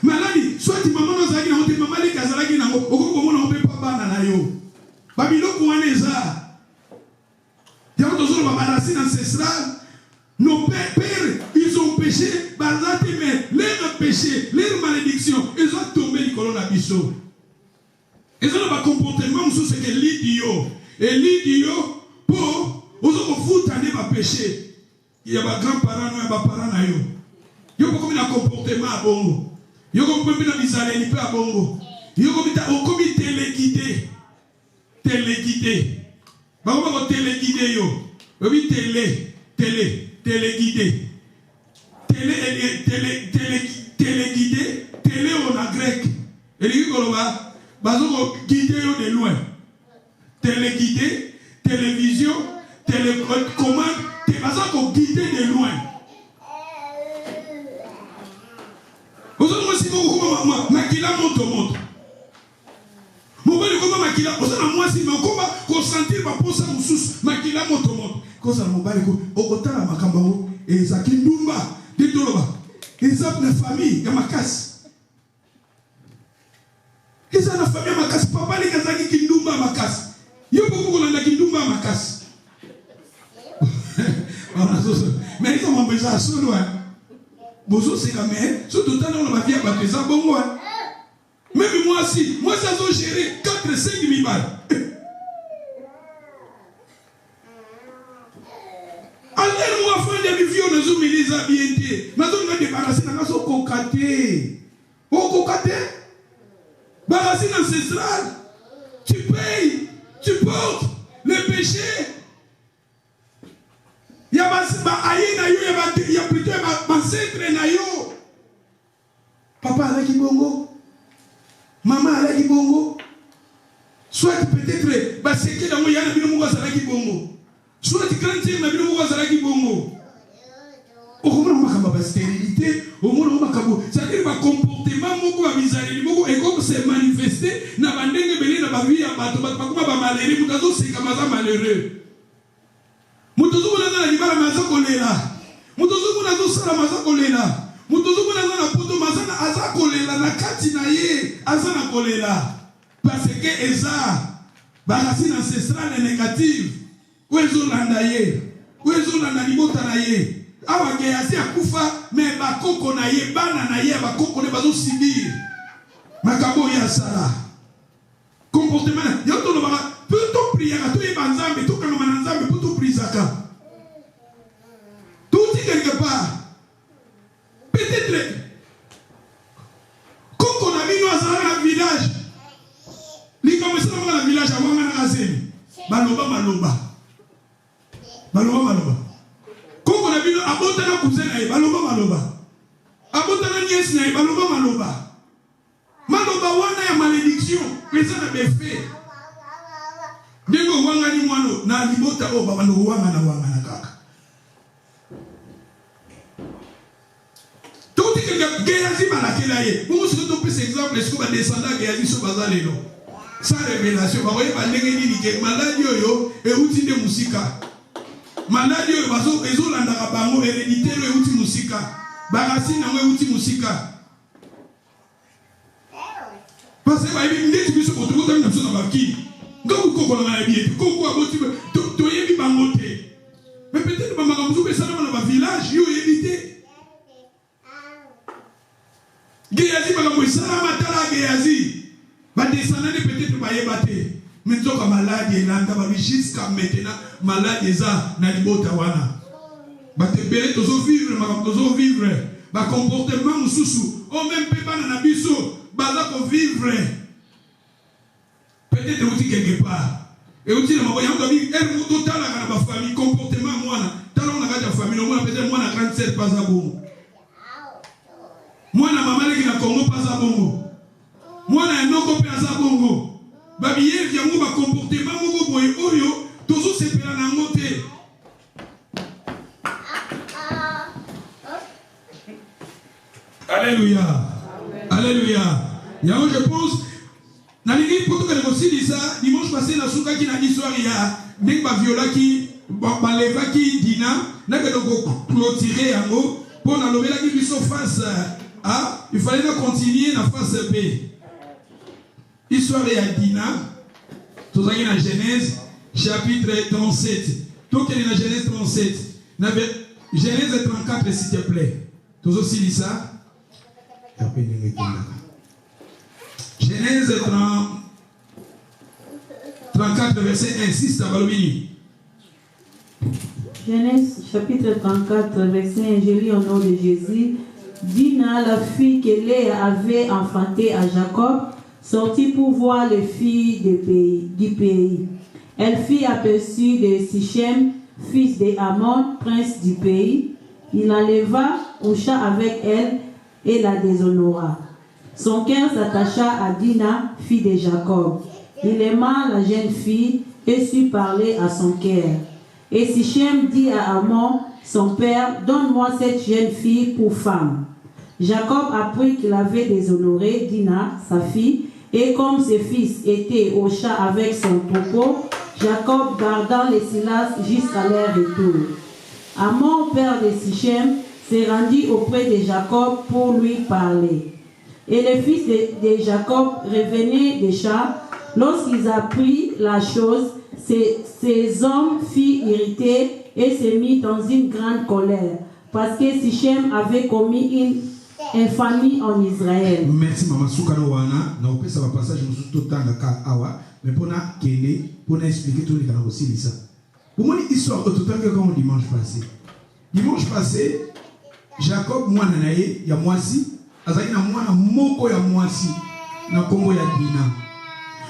maladi soit maman ozalaki na yote maman leki azalaki nango okomona ope pas bana na yo babiloko wana eza yango tozoloba baracine ancestrale nos pères ils ont péché bazate mais leur péché leur malédiction ils ont tombé likolo na biso ezala ba comportement mosusu ke lidio elidio po ozokofuta ne ba péché il y a ba grand-parents no ya ba parents na yo yo ko na comportement abongo yo ko mpe na bizaleli pe abongo yo ko bita okomi téléguidé ba ko téléguidé yo oui téléguidé télé on a grec et les koloba bazo guidé yo de loin téléguidé télévision télécommande bazo guidé de loin ozo mo si mo makila moto mobali koma makila oza na mwasi makoma consentir ba posa mususu makila moto koza na mobali ko okotala makambo ezaki ndumba ditoloba exemple na famille ya makasi eza na famille ya makasi papa li kazaki kindumba makasi yo boko kolanda kindumba makasi mais ils ont besoin solo bozo c'est quand même surtout tant on va bien ba pesa bongo même moi ça doit gérer 4-5 000 balles. Allez-moi faire des vieux, nous sommes les habités. Nous sommes débarrassés, nous sommes cocatés. Oh, cocaté? Barracine ancestrale. Tu payes, tu portes le péché. Il y a plutôt un ancêtre na yo. Papa avec Ibongo. Maman alaki bongo soit peut-être parce que dans moya na bino moko azalaki bongo soit grand-sœur na bino moko azalaki bongo okomona makamba ba stérilité okomona makamba c'est-à-dire ba comportement moko ba bizarre moko et comme se manifester na bandenge belé na ba vie ya bato bakoma ba malheureux mutazo sika maza malheureux mutazo bona na libala maza kolela mutazo bona zo sala maza kolela mutozo kuna na poto mazana aza kolela na kati na ye aza na kolela parce que eza baracine ancestrale négative wezo landa ye wezo landa libota na ye awa ke asi akufa mais bakoko na ye bana na ye bakoko ne bazo subir makabo ya sala comportement yo to ba plutôt prier to ye banzambe to kana manzambe plutôt prisaka tout quelque part. Peut-être, quand on a mis dans un village, les commerçants dans le village avant de raser, baloba. Quand on a mis à Botana cousin, baloba. À Botana nièce, baloba. Maloba wana ya malédiction, mais ça n'a pas fait. Dengo wanga ni mwano na libota o baba no wanga na kaka. Géasi malakela ye. Vous vous souvenez cet exemple, est-ce qu'on va descendre à Géasi sur Bazaleno? Sans révélation, vous voyez, maladie yo et outil de musika. Maladie yo baso ezo landaka bango hérédité et outil musika. Baracine na outil musika. Parce que baby ndeti biso ko to na biso na baki. Ngoko koko na yebi koko aboti to yebi bangote. Mais peut-être ba makamzo pe sana na ba village yo éviter. Géasi makambo salama tala Géasi. Ba descendre peut-être ba yebate. Mais nzoka maladie elanda ba jusqu'à maintenant maladie za na libota wana. Ba te belé tozo vivre makambo tozo vivre. Ba comportement mususu o même pe bana na biso baza ko vivre. Peut-être aussi quelque part. Et aussi la maman yanga bi elle total na ba famille comportement mwana. Tala on a ga famille mwana peut-être mwana grande sœur pas à bon. Mwana maman qui na Congo pas à bongo. Moi na noko pe aza bongo. Ba biye vyango ba comportement moko boye oyo tozo sepela na ngote. Alléluia. Alléluia. Yao je pense na lingi poto que aussi dit ça dimanche passé na souka qui na histoire ya nek ba viola qui ba leva qui dina na que donc clôturer yango pour na lobela qui biso face A, il fallait continuer dans la phase B. Histoire de Dina, tout ça dans Genèse, chapitre 37. Tout est dans Genèse 37. Genèse 34, s'il te plaît. Tout aussi dit ça. Genèse 34, verset 1, 6, Genèse, chapitre 34, verset 1, je lis au nom de Jésus. Dina, la fille que Léa avait enfantée à Jacob, sortit pour voir les filles du pays. Elle fit aperçu de Sichem, fils d'Amon, prince du pays. Il l'enleva, coucha avec elle et la déshonora. Son cœur s'attacha à Dina, fille de Jacob. Il aima la jeune fille et sut parler à son cœur. Et Sichem dit à Amon, son père, donne-moi cette jeune fille pour femme. Jacob apprit qu'il avait déshonoré Dina, sa fille, et comme ses fils étaient au chat avec son troupeau, Jacob garda le silence jusqu'à leur retour. Amon, père de Sichem, se rendit auprès de Jacob pour lui parler. Et les fils de Jacob revenaient des chats. Lorsqu'ils apprirent la chose, ces hommes furent irrités et se mirent dans une grande colère, parce que Sichem avait commis une infamie en Israël. Merci maman Soukano wana na opesa ba passage musu totanga ka awa mais pona kende pona expliquer tout les kana aussi ça. Pour moi histoire totanga comme dimanche passé. Dimanche passé Jacob mwana naye ya mwasi azali na mwana moko ya mwasi na kombo ya Dina.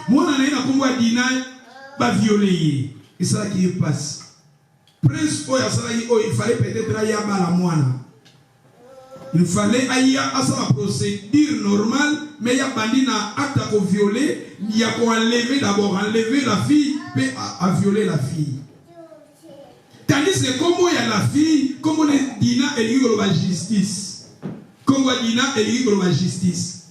Mwana naye na kombo ya Dina ba violer et ça qui passe. Prince oya sala il fallait peut-être ya bala mwana. Il fallait aller à sa procédure normale, mais il y a bandi na acte à violer, il y a qu'on enlever d'abord, enlever la fille, puis à violer la fille. Tandis que comme il y a la fille, comme on est Dina et la justice. Comme on Dina et la justice.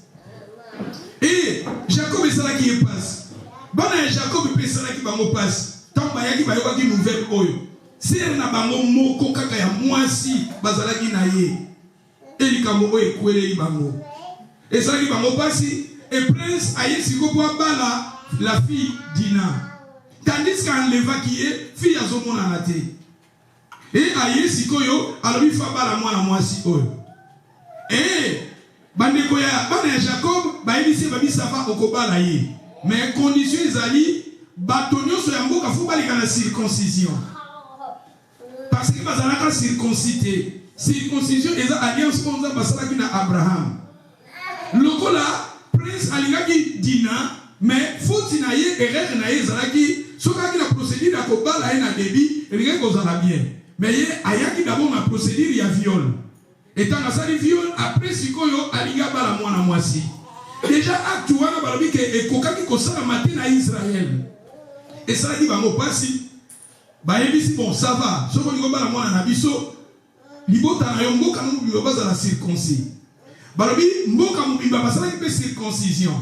Et Jacob est ça qui passe. Bon, Jacob est ça qui passe. Tant qu'il y a une nouvelle oyo. Si elle n'a pas moko kaka ya mwasi, bazala ki na ye. Et ça qui va me passer, et prince aïe si ko bala la fille Dina. Tandis qu'en leva qui est fille à son mon anaté. Et aïe si ko yo alors il fa bala moi la moi si oyo. Et bande ko ya bande Jacob ba ici ba bi safa okobala ye. Mais condition ezali batonyo so ya mboka fo balika na circoncision. Parce que bazalaka circoncité. Circoncision et alliance comme ça parce qu'il a Abraham. Lokola prince alingaki Dina mais faut tinaye erreur naye zalaki soka ki la procédure ya kobala na débit elingaki kozala bien. Mais ye ayaki d'abord na procédure ya viol. Et tant ça di viol après sikoyo alinga bala mwana mwasi. Déjà acte wana balobi ke ekokaki kosala matin na Israël. Et ça dit bango pasi ba yebisi bon ça va soko lingo bala mwana na biso libota na yo mboka mubimba bazala circoncis. Balobi mboka mubimba bazala ki pe circoncision.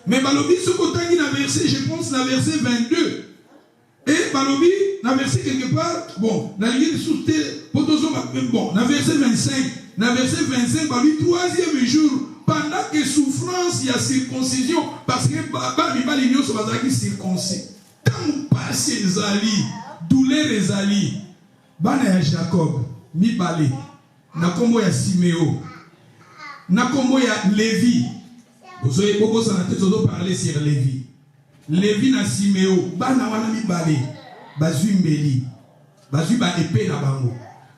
Mais balobi soko tangi na verset, je pense na verset 22. Et balobi na verset quelque part, bon, na ligne sous bon, na verset 25. Na verset 25, balobi troisième jour, pendant que souffrance il y a circoncision parce que balobi ba l'union so bazala ki circoncis. Tant passe ezali, douleur ezali. Bana ya Jacob Mibale, na kombo ya Simeo, na kombo ya Lévi. Vous avez beaucoup ça na tête de parler sur Lévi. Lévi na Simeo, bana wana mibale, bazui mbeli, bazui ba épée na bango.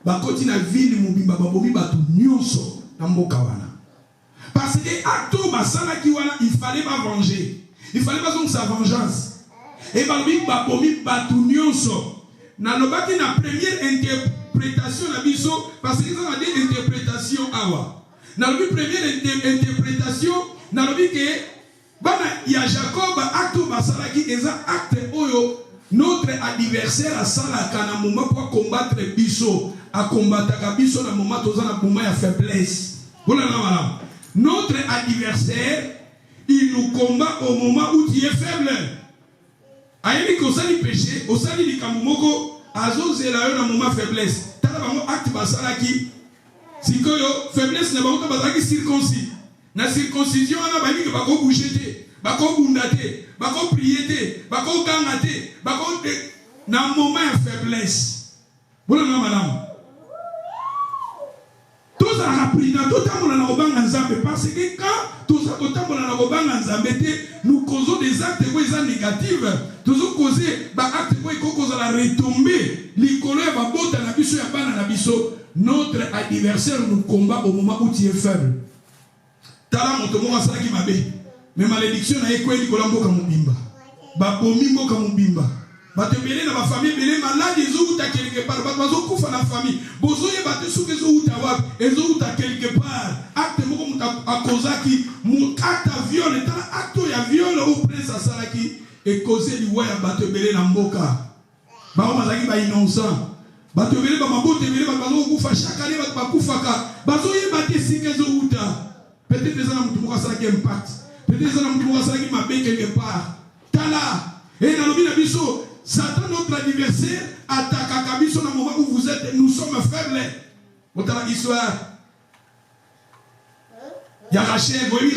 Ba koti na ville mubimba babomi batu nyonso na mboka wana. Parce que acto basala ki wana il fallait pas venger. Il fallait pas donc sa vengeance. Et babomi babomi batu nyonso. Na lobaki na première interprétation na biso parce que ça a des interprétations awa. Dans la première interprétation, dans le que il y a Jacob, acte basalaki, et ça acte oyo, notre adversaire a salaka na moment pour combattre biso, à combattre biso na moment toza na moment ya faiblesse. Voilà là. Notre adversaire, il nous combat au moment où tu es faible. Aïe ko sali péché, au sali likamumoko, azo zela yo na moment faiblesse. Tala bango acte basalaki. Sikoyo faiblesse na bango bazaki circoncis. Na circoncision ana baki ke bako bouger te, bako bunda te, bako prier te, bako ganga te, bako na moment de faiblesse. Voilà madame. Tous a appris dans tout temps na robanga nzambe parce que quand tous a tout temps na robanga nzambe te, nous causons des actes négatifs. Toujours causer ba acte ko cause la retomber, likolo ya babota na biso ya bana na biso. Notre adversaire nous combat au moment où tu es faible. Tala motomo asala ki mabe. Mais malédiction na ekweli kolambo ka mubimba. Ba bomimbo ka mubimba. Ba te belé na ba famille belé malade ezo uta quelque part. Ba bazo kufa na famille. Bozo ye ba te suke zo uta wap. Ezo uta quelque part. Acte moko muta akozaki mu acte viol tala acte ya viol au prince asala ki e causer liwa ya ba te belé na mboka. Ba o mazaki ba innocent. Bato vele ba mabote vele ba bazo kufa chaque année ba kufaka bazo yebate sikezo uta peut-être les gens mutumo kasala ki impact peut-être les gens mutumo kasala ki mabe quelque part tala et na lobi na biso Satan notre adversaire attaque kabiso na moment où vous êtes nous sommes faibles otala histoire ya Rachel voyez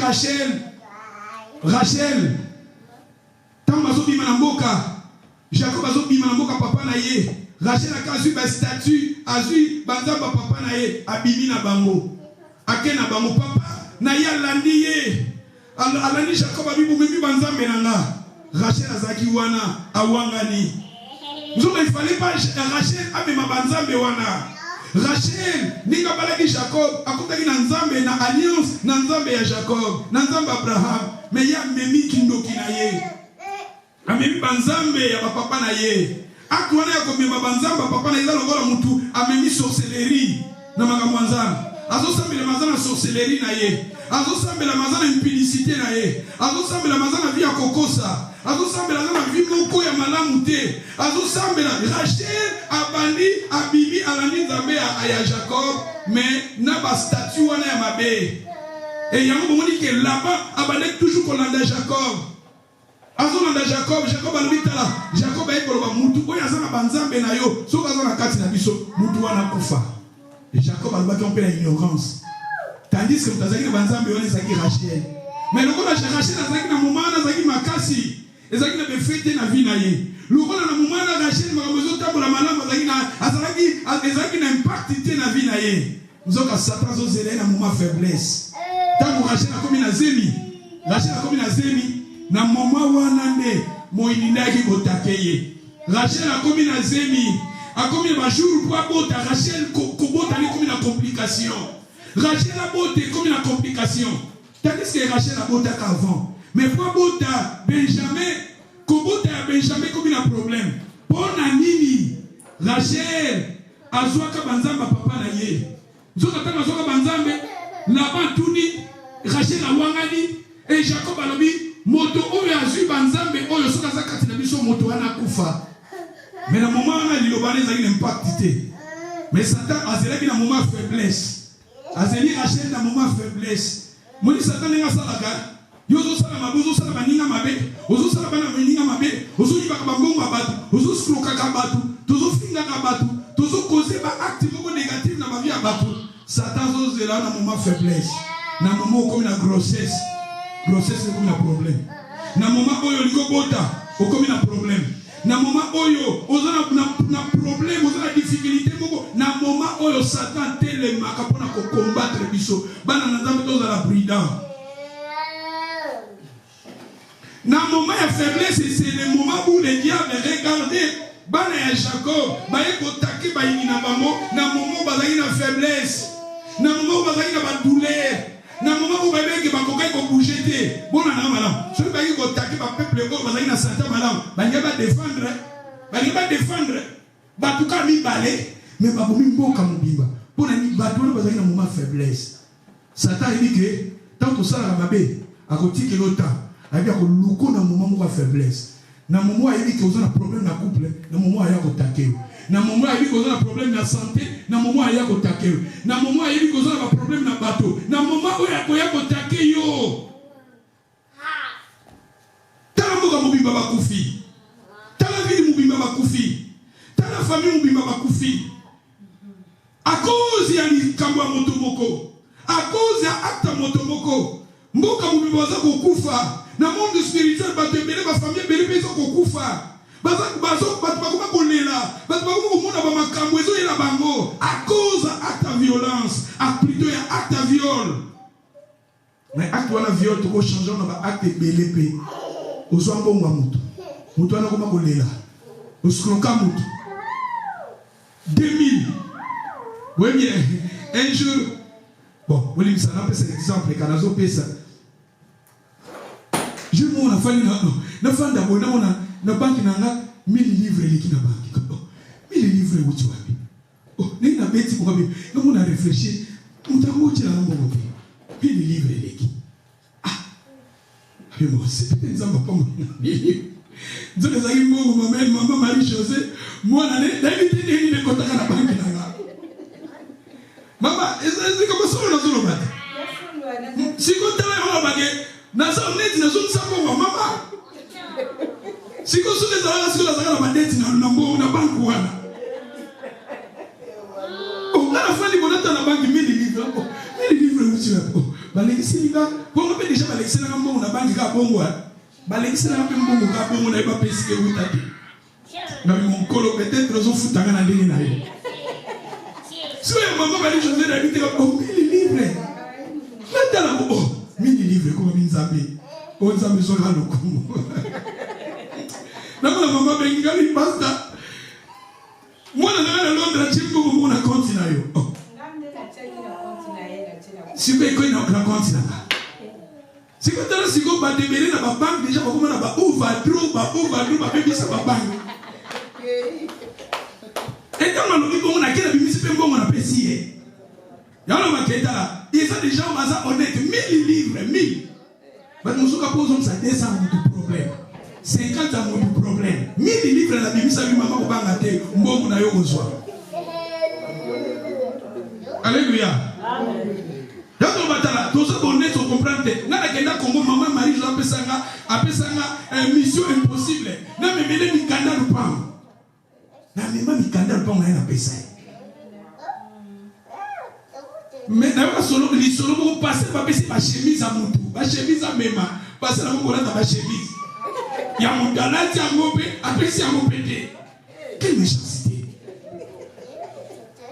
Rachel tant bazo bima na mboka Jacob bazo bima na mboka papa na ye Rachel a vu un statut, a vu banzamba papa na ye, abimi na bango. Ake na bango papa, na ye alandi ye. Alandi Jacob abibu mimi banzambe nanga. Rachel azaki wana, awangani. Nous il fallait pas Rachel abema banzambe wana. Rachel, ninga balaki Jacob, akutaki na nzambe na alliance, na nzambe ya Jacob, na nzambe Abraham. Mais ya memi kindoki na ye. Amemi banzambe ya papa na ye. Akwana ya komema banzamba papa na izalo ngola mutu amemi sorcellerie na makambo nzamba azo sambela mazana sorcellerie na ye azo sambela mazana impudicité na ye azo sambela mazana via kokosa azo sambela mazana vi moko ya malamu te azo sambela Rachel abandi abibi alandi nzambe ya Jacob mais na ba statue wana ya mabe et yango bomoni ke là-bas abandi toujours kolanda Jacob azolanda Jacob alobitala Jacob ayekoloba mutu oyo aza na banzambe na yo soki aza na kati na biso mutu wana kufa et Jacob alobaki mpe na ignorance tandis que mutu azalaki na banzambe wana ezalaki Rachel mais lokola Rachel azalaki na moma wana azalaki makasi ezalaki na befete na vi na ye lokola na moma wana Rachel makambo ezotambola malamu ezalaki na impact te na vi na ye nzoka Satan azozela ye na moma faiblesse ntango Rachel akomi na zemi na mama wana nde moinindaki botakeye Rachel akomi na zemi akomi na jour pour abota Rachel kobota ni komi na complication Rachel abote komi na complication tandis que Rachel abota avant mais pour abota Benjamin kobota ya Benjamin komi na problème pona nini Rachel azwaka banzamba papa na ye nzoka tanga azwaka banzambe laba tuni Rachel awangani et Jacob alobi moto oyo azwi banzambe oyo soka za kati na biso moto wana kufa mais na moment wana lilobana ezali na impact te mais Satan azelaki na moment faiblesse azeli Rachel na moment faiblesse moni Satan nga salaka yozo sala mabozo sala baninga mabe ozo sala bana baninga mabe ozo yibaka bambongo abatu ozo skroka ka batu tozo finga ka batu tozo causer ba acte moko négatif na ba vie abatu Satan zo zela na moment faiblesse na moment comme na grossesse c'est comme un problème. Na moment oyo liko bota, okomi na problème. Na moment oyo ozana na problème, ozana difficulté moko. Na moment oyo Satan telema kapona ko combattre biso. Bana na nzambe toza la prudent. Na moment ya faiblesse, c'est le moment où le diable regardait bana ya Jacob, baye ko taki bayini na bango, na moment bazali na faiblesse. Na moment bazali na ba douleur. Na moment où bébé va bouger te bon na malam celui qui va attaquer ba peuple ko bazali na Satan malam ba défendre ba tout cas mi balé mais ba bomi mboka mobimba pona ni ba to bazali na moment faiblesse Satan dit que tant que ça la mabé, à côté que l'autre, avec un louko dans moment où faiblesse. Dans le moment où il dit qu'on a un problème dans le couple, dans le moment où il y a un taquet. Dans le moment où il dit qu'on a un problème dans la santé, dans le moment où il y a un taquet. Dans le moment où il dit qu'on a un problème dans le bateau, dans le moment où il y a un taquet yo. Talamoga mubimba bakufi. Talavili mubimba bakufi. Tala famille mubimba bakufi. À cause ya likambo motomoko. À cause ya acte motomoko. Mboka mubimba baza kokufa. Dans le monde spirituel, ma famille est kokufa. À cause d'acte de violence, plutôt acte de viol. Mais acte de viol, tu peux changer acte de BLP. Au soir, bon, Moutou. Moutou, on a comment kolela. Au scroca Moutou. 2000. Oui, bien. Un jour. Bon, vous voyez, ça n'a pas cet exemple. Quand on a fait ça. Je m'en a fallu na fin d'abord na banque na 1000 livres qui na banque 1000 livres où tu vas oh ni na beti pour bien on a réfléchi on t'a moché na mbongo 1000 livres qui ah mais moi c'est peut-être ça va pas moi donc les amis maman Marie José moi na d'habitude ni ne compte na banque na maman est-ce comme ça on a solo bat si compte là on va baguer naza net na zone sako wa mama siko sule za siko za kana bandeti na mbo na bank wana oh na fandi bonata na bank 1000 livres 1000 livres uti hapo balekisi linga bongo pe déjà balekisi na mbo na bank ka bongo balekisi na mbo ka bongo na iba pesike utati na mon kolo peut-être zo futanga na ndenge na yo so ya mama bali José na bité ko 1000 livres na tala oh 1000 livres comme Minzambi. On s'est mis sur la locomo. La maman bengali basta. Moi na Londres chimbo mo na continent yo. Si ko na continent. Si ko tala si ko ba debele na ba banque déjà ko na ba overdraw ba baby sa ba banque. Et quand on dit qu'on a quel bimisi pe mbongo na pesi. Yalo maketa là, ils sont déjà honnêtes, 1000 livres, 1000. Mais nous sommes capables de ça 200 de problème. 50 ans de problème. 1000 livres la Bible, ça lui maman au bangate, mbongo na yo kozwa. Alléluia. Donc on va là, tous ceux honnêtes on comprend que na kenda Congo maman Marie Jo apesanga mission impossible. Na memele mikanda lupang. Na mema mikanda lupang na pesa. Mais d'abord, les solos vont passer par ma chemise à Moutou, ma chemise à Mema, passer la mongola dans ma chemise. Il y a mon gala, il y a mon pé, après c'est à mon pété. Quelle méchanceté.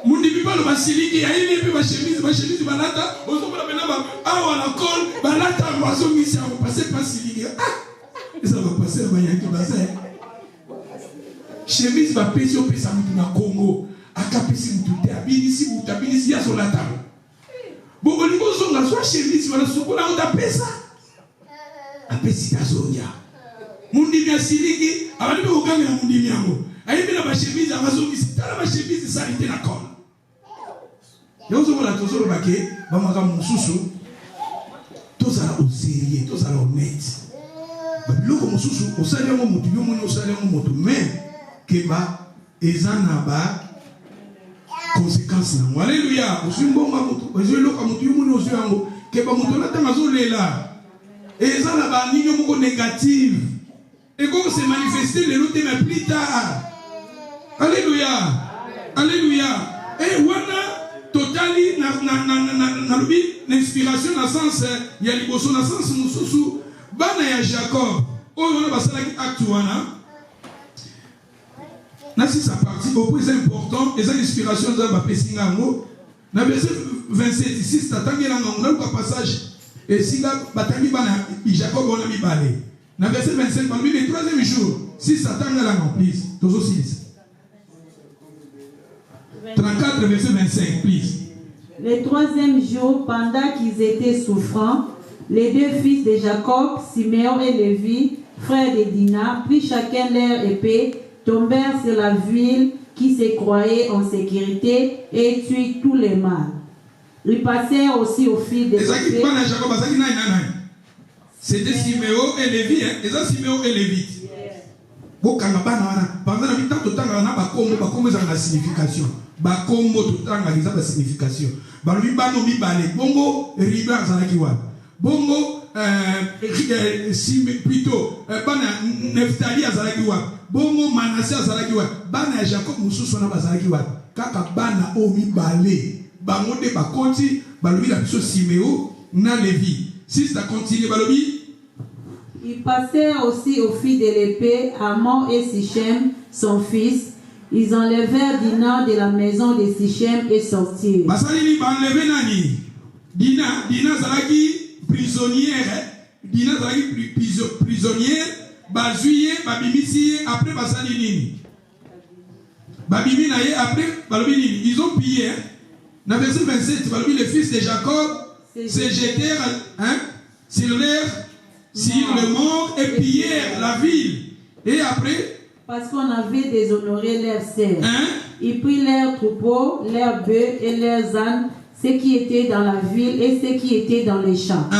Mon début pas le basilic, il y a une épée, ma chemise, balata, on s'en va maintenant, ah, on la colle, balata, moisson, ici, on va passer par silic. Ah, et ça va passer, il y a tout dans ça. Chemise va péter au Pessa Moutou na Congo, à Capessi Moutou, Abinisi Moutou, Abinisi, il y a sur la table. Bon, au niveau de la chemise, on a soukou là, on a fait ça. A fait ça, Zonia. Mundi bien siliki, avant de vous gagner la mundi miango. Aïe, bien la chemise, à Mazomi, c'est la chemise, ça a été la colle. Et on se voit là, tous les baquets, Bamaka Moussou, tous à la sérieux, tous à la honnête. L'autre Moussou, au salaire, on monte, au salaire, on monte, mais, Keba, Ezanaba, conséquences na alléluia osumbonga mutu ozoloka mutu yumuni ozuyango ke ba mutu na tanga zolela eza na ba ninyo moko négative et comme se manifester le lote mais plus tard alléluia alléluia et wana totali na lubi l'inspiration na sens ya liboso na sens mususu bana ya Jacob oyo na basalaki acte wana. Si ça partie, au plus important, et ça l'inspiration de la Pessingango, dans le verset 27 ici, c'est un passage, et si là, Jacob on a mis balé. Dans le verset 25, le troisième jour, si Satan a la please, tous aussi. 34, verset 25, please. Le troisième jour, pendant qu'ils étaient souffrants, les deux fils de Jacob, Siméon et Lévi, frères de Dina, prirent chacun leur épée, tombèrent sur la ville qui se croyait en sécurité et tuèrent tous les mâles. Ils passèrent aussi au fil des épées. C'était Siméon et Lévi, hein? Et ça, Siméon et Lévi. Bokanga bana wana. Pendant la mi-temps, tout le temps, on a bakombo ça la signification. Bakombo tout le temps, on a la signification. Balobi bano mi balé. Bongo riba zalaki wa. Bongo plutôt bana Neftali azalaki wa. Bongo Manassé azalaki wa. Bana Jacob mususu na bazalaki wa. Kaka bana o mi balé. Bango de bakoti balobi la biso Siméon na Lévi. Si ça continue balobi. Ils passèrent aussi au fil de l'épée Amon et Sichem, son fils. Ils enlevèrent Dina de la maison de Sichem et sortirent. Basalini ba enlever nani? Dina zalaki prisonnière. Dina zalaki prisonnière. Bazuye, babimisi après basalini. Babimi naye après balobini. Ils ont pillé. Dans verset 27, balobi les fils de Jacob se jetèrent sur le mort et pillèrent la ville. Et après, parce qu'on avait déshonoré leurs serfs, ils prirent leurs troupeaux, leurs bœufs et leurs ânes, ce qui était dans la ville et ce qui était dans les champs.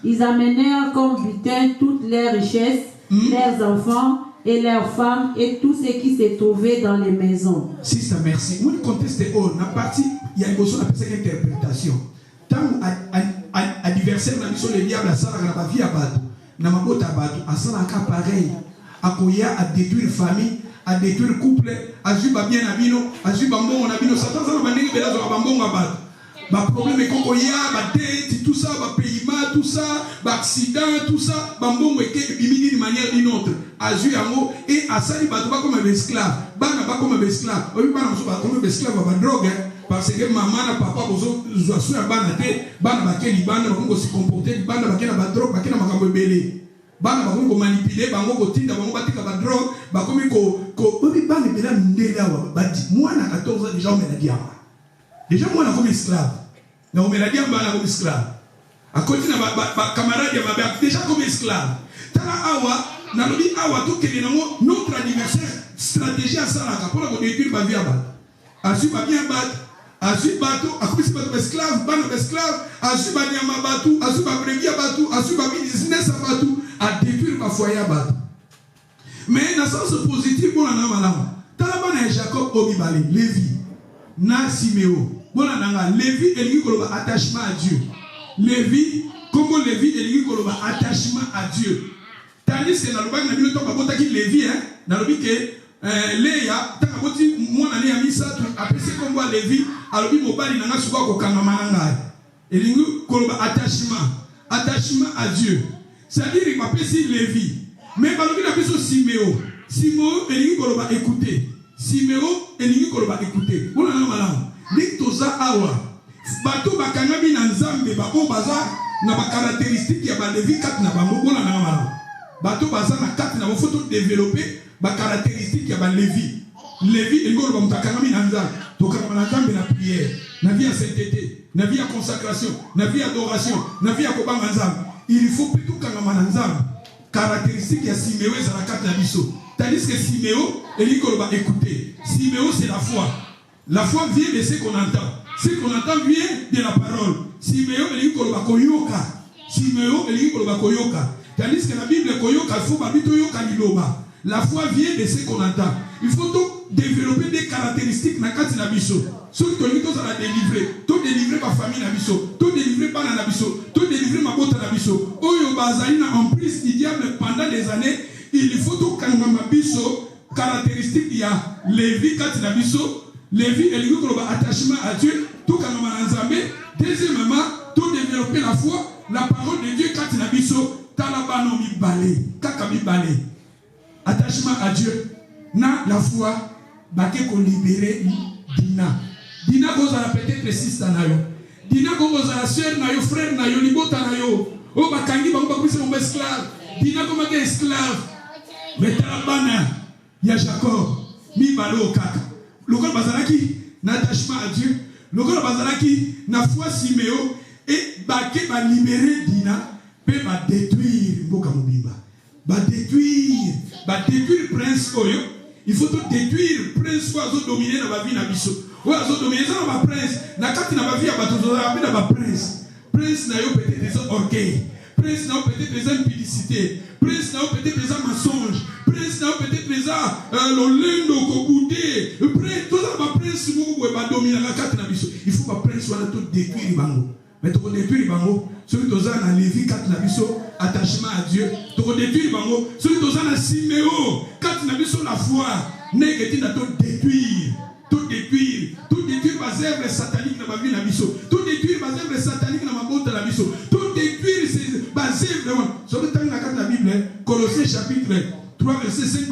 Ils amenèrent comme butin toutes leurs richesses, leurs enfants et leurs femmes et tout ce qui se trouvait dans les maisons. Si ça merci. Moi, le contexte est haut. La partie, il y a une notion d'après cette interprétation. Tant adversaire n'a mis sur les diables à ça, la vie à battre. Namabota batu asana ka pareil akoya a détruire famille, a détruire couple, a juba bien abino, a juba mbongo na bino satan sana bandenge belazo ba mbongo ba. Ba problème est kokoya, ba dette, tout ça, ba paiement, tout ça, ba accident, tout ça, ba mbongo eke bimini d'une manière d'une autre. A ju amo et asali batu ba comme esclave. Bana ba comme esclave. Obi bana so ba comme esclave ba drogue. Parce que maman na papa bozo zoasu ya bana te bana bakeli bana bakongo se comporter bana bakena ba drogue bakena makambo ebele bana bakongo manipuler bango kotinda bango batika ba drogue bakomi ko obi bana bela ndela wa badi mwana 14 ans déjà on me l'a dit déjà mwana comme esclave na on me l'a dit bana comme esclave a continue ba camarade ya ba déjà comme esclave tala awa na lobi awa to kele nango notre adversaire stratégie à ça la pour la détruire ba vie aba asu ba bien battre asu bato akosi bato esclave bana esclave asu ba nyama bato asu ba brevi bato asu ba business bato a détruire ba foyer bato mais dans sens positif bon na malamu tala bana Jacob obibale Lévi na Siméon bon na Lévi elingi koloba attachement à Dieu Lévi comme Lévi elingi koloba attachement à Dieu tandis que na lobaki na bino to babotaki Lévi na lobi ke Léa taka boti mwana ne ya misatu apesi kombo Lévi alobi mobali nanga suka ko kangama nanga elingi koloba attachement à Dieu c'est-à-dire il m'apesi Lévi mais balobi na biso Siméon elingi koloba écouter Siméon elingi koloba écouter bona na malamu nitoza awa bato bakanga bi na nzambe ba o baza na ba caractéristiques ya ba Lévi 4 na bango bona na malamu bato baza na 4 na photo développer ba caractéristique ya ba Lévi elingolo ba mutakangami na nzambe tokanga na nzambe na prière na vie ya sainteté na vie ya consacration na vie d'adoration na vie ya kobanga nzambe il faut plutôt kangama na nzambe caractéristique ya Siméon ezala kati na biso tandis que Siméon elingolo ba écouter Siméon c'est la foi vient de ce qu'on entend vient de la parole Siméon elingolo ba koyoka tandis que la Bible koyoka faut ba bito yoka liloba. La foi vient de ce qu'on entend. Il faut donc développer des caractéristiques dans la biso. Ceux qui ont la délivrer, tout délivrer ma famille na biso, tout délivrer pas na biso, tout délivrer ma botte na biso. Oyo bazalina en plus du diable pendant des années, il faut tout kangama biso caractéristique il y a Lévi kat na biso, Lévi et lui ko attachement à Dieu, tout kangama nzambe. Deuxièmement, tout développer la foi, la parole de Dieu kat na biso, talabano mi balé, kaka mi balé. Attachement à Dieu, na la foi, baké ko libérer Dina kozala peut-être sister na yo. Dina kozala sœur na yo, frère na yo, libota na yo. O bakangi bango bakwisa mo esclave. Dina komaka esclave. Mais talabana ya Jacob mi balo kaka. Lokol bazalaki na attachement à Dieu, lokol bazalaki na foi Siméon et baké ba libérer Dina pe ba détruire mboka mobimba. Ba détruire prince oyo Il faut tout détruire. Prince soit dominer dans la vie na biso. Ou azo dominer ça dans ma prince. Na kati na ma vie abato zo rapide dans ma prince. Prince na yo peut-être des orgueil. Prince na yo peut-être des impudicité. Prince na yo peut-être des mensonges. Prince na yo peut-être des l'olendo kobude. Prince tout ça ma prince mo ba dominer na kati na biso. Il faut ba prince soit tout détruire bango. Mais tu détruire bango. Celui qui a dans Lévi 4 nabiso attachement à Dieu. Tu détruire bango. Celui qui a dans Siméon 4 nabiso la foi. Négatif à tout détruire. Tout détruire. Tout détruire ma œuvre satanique dans ma vie nabiso. Tout détruire ma œuvre satanique dans ma bonté nabiso. Tout détruire ma œuvre. Sur le temps de la Bible, Colossiens chapitre 3 verset 5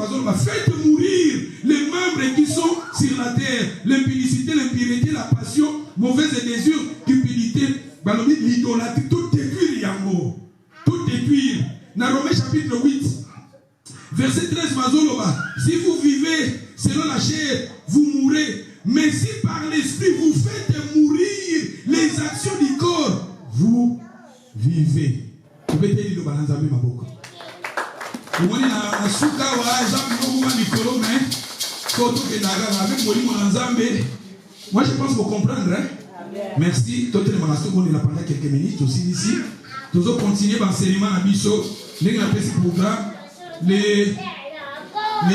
faites mourir les membres qui sont sur la terre. L'impudicité, l'impureté, la passion, mauvaise désir, cupidité. L'idolâtrie, tout détruire Yango. Tout détruire. Dans Romains chapitre 8, verset 13, si vous vivez selon la chair, vous mourrez. Mais si par l'esprit vous faites mourir les actions du corps, vous vivez. Vous pouvez dire le balance ma boca. Vous voyez la souka wa zambi wa mikolo mais koto ke daga avec moli mon nzambe. Moi je pense que vous comprendre hein. Merci. Tout le monde a pendant quelques minutes aussi ici. Nous allons continuer l'enseignement à Bisso. Les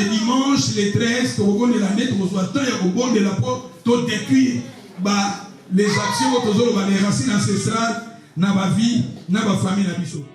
dimanches, les 13, nous allons l'année, nous allons temps de la porte, tout détruire les actions, les racines ancestrales, dans ma vie, dans ma famille à Bisso.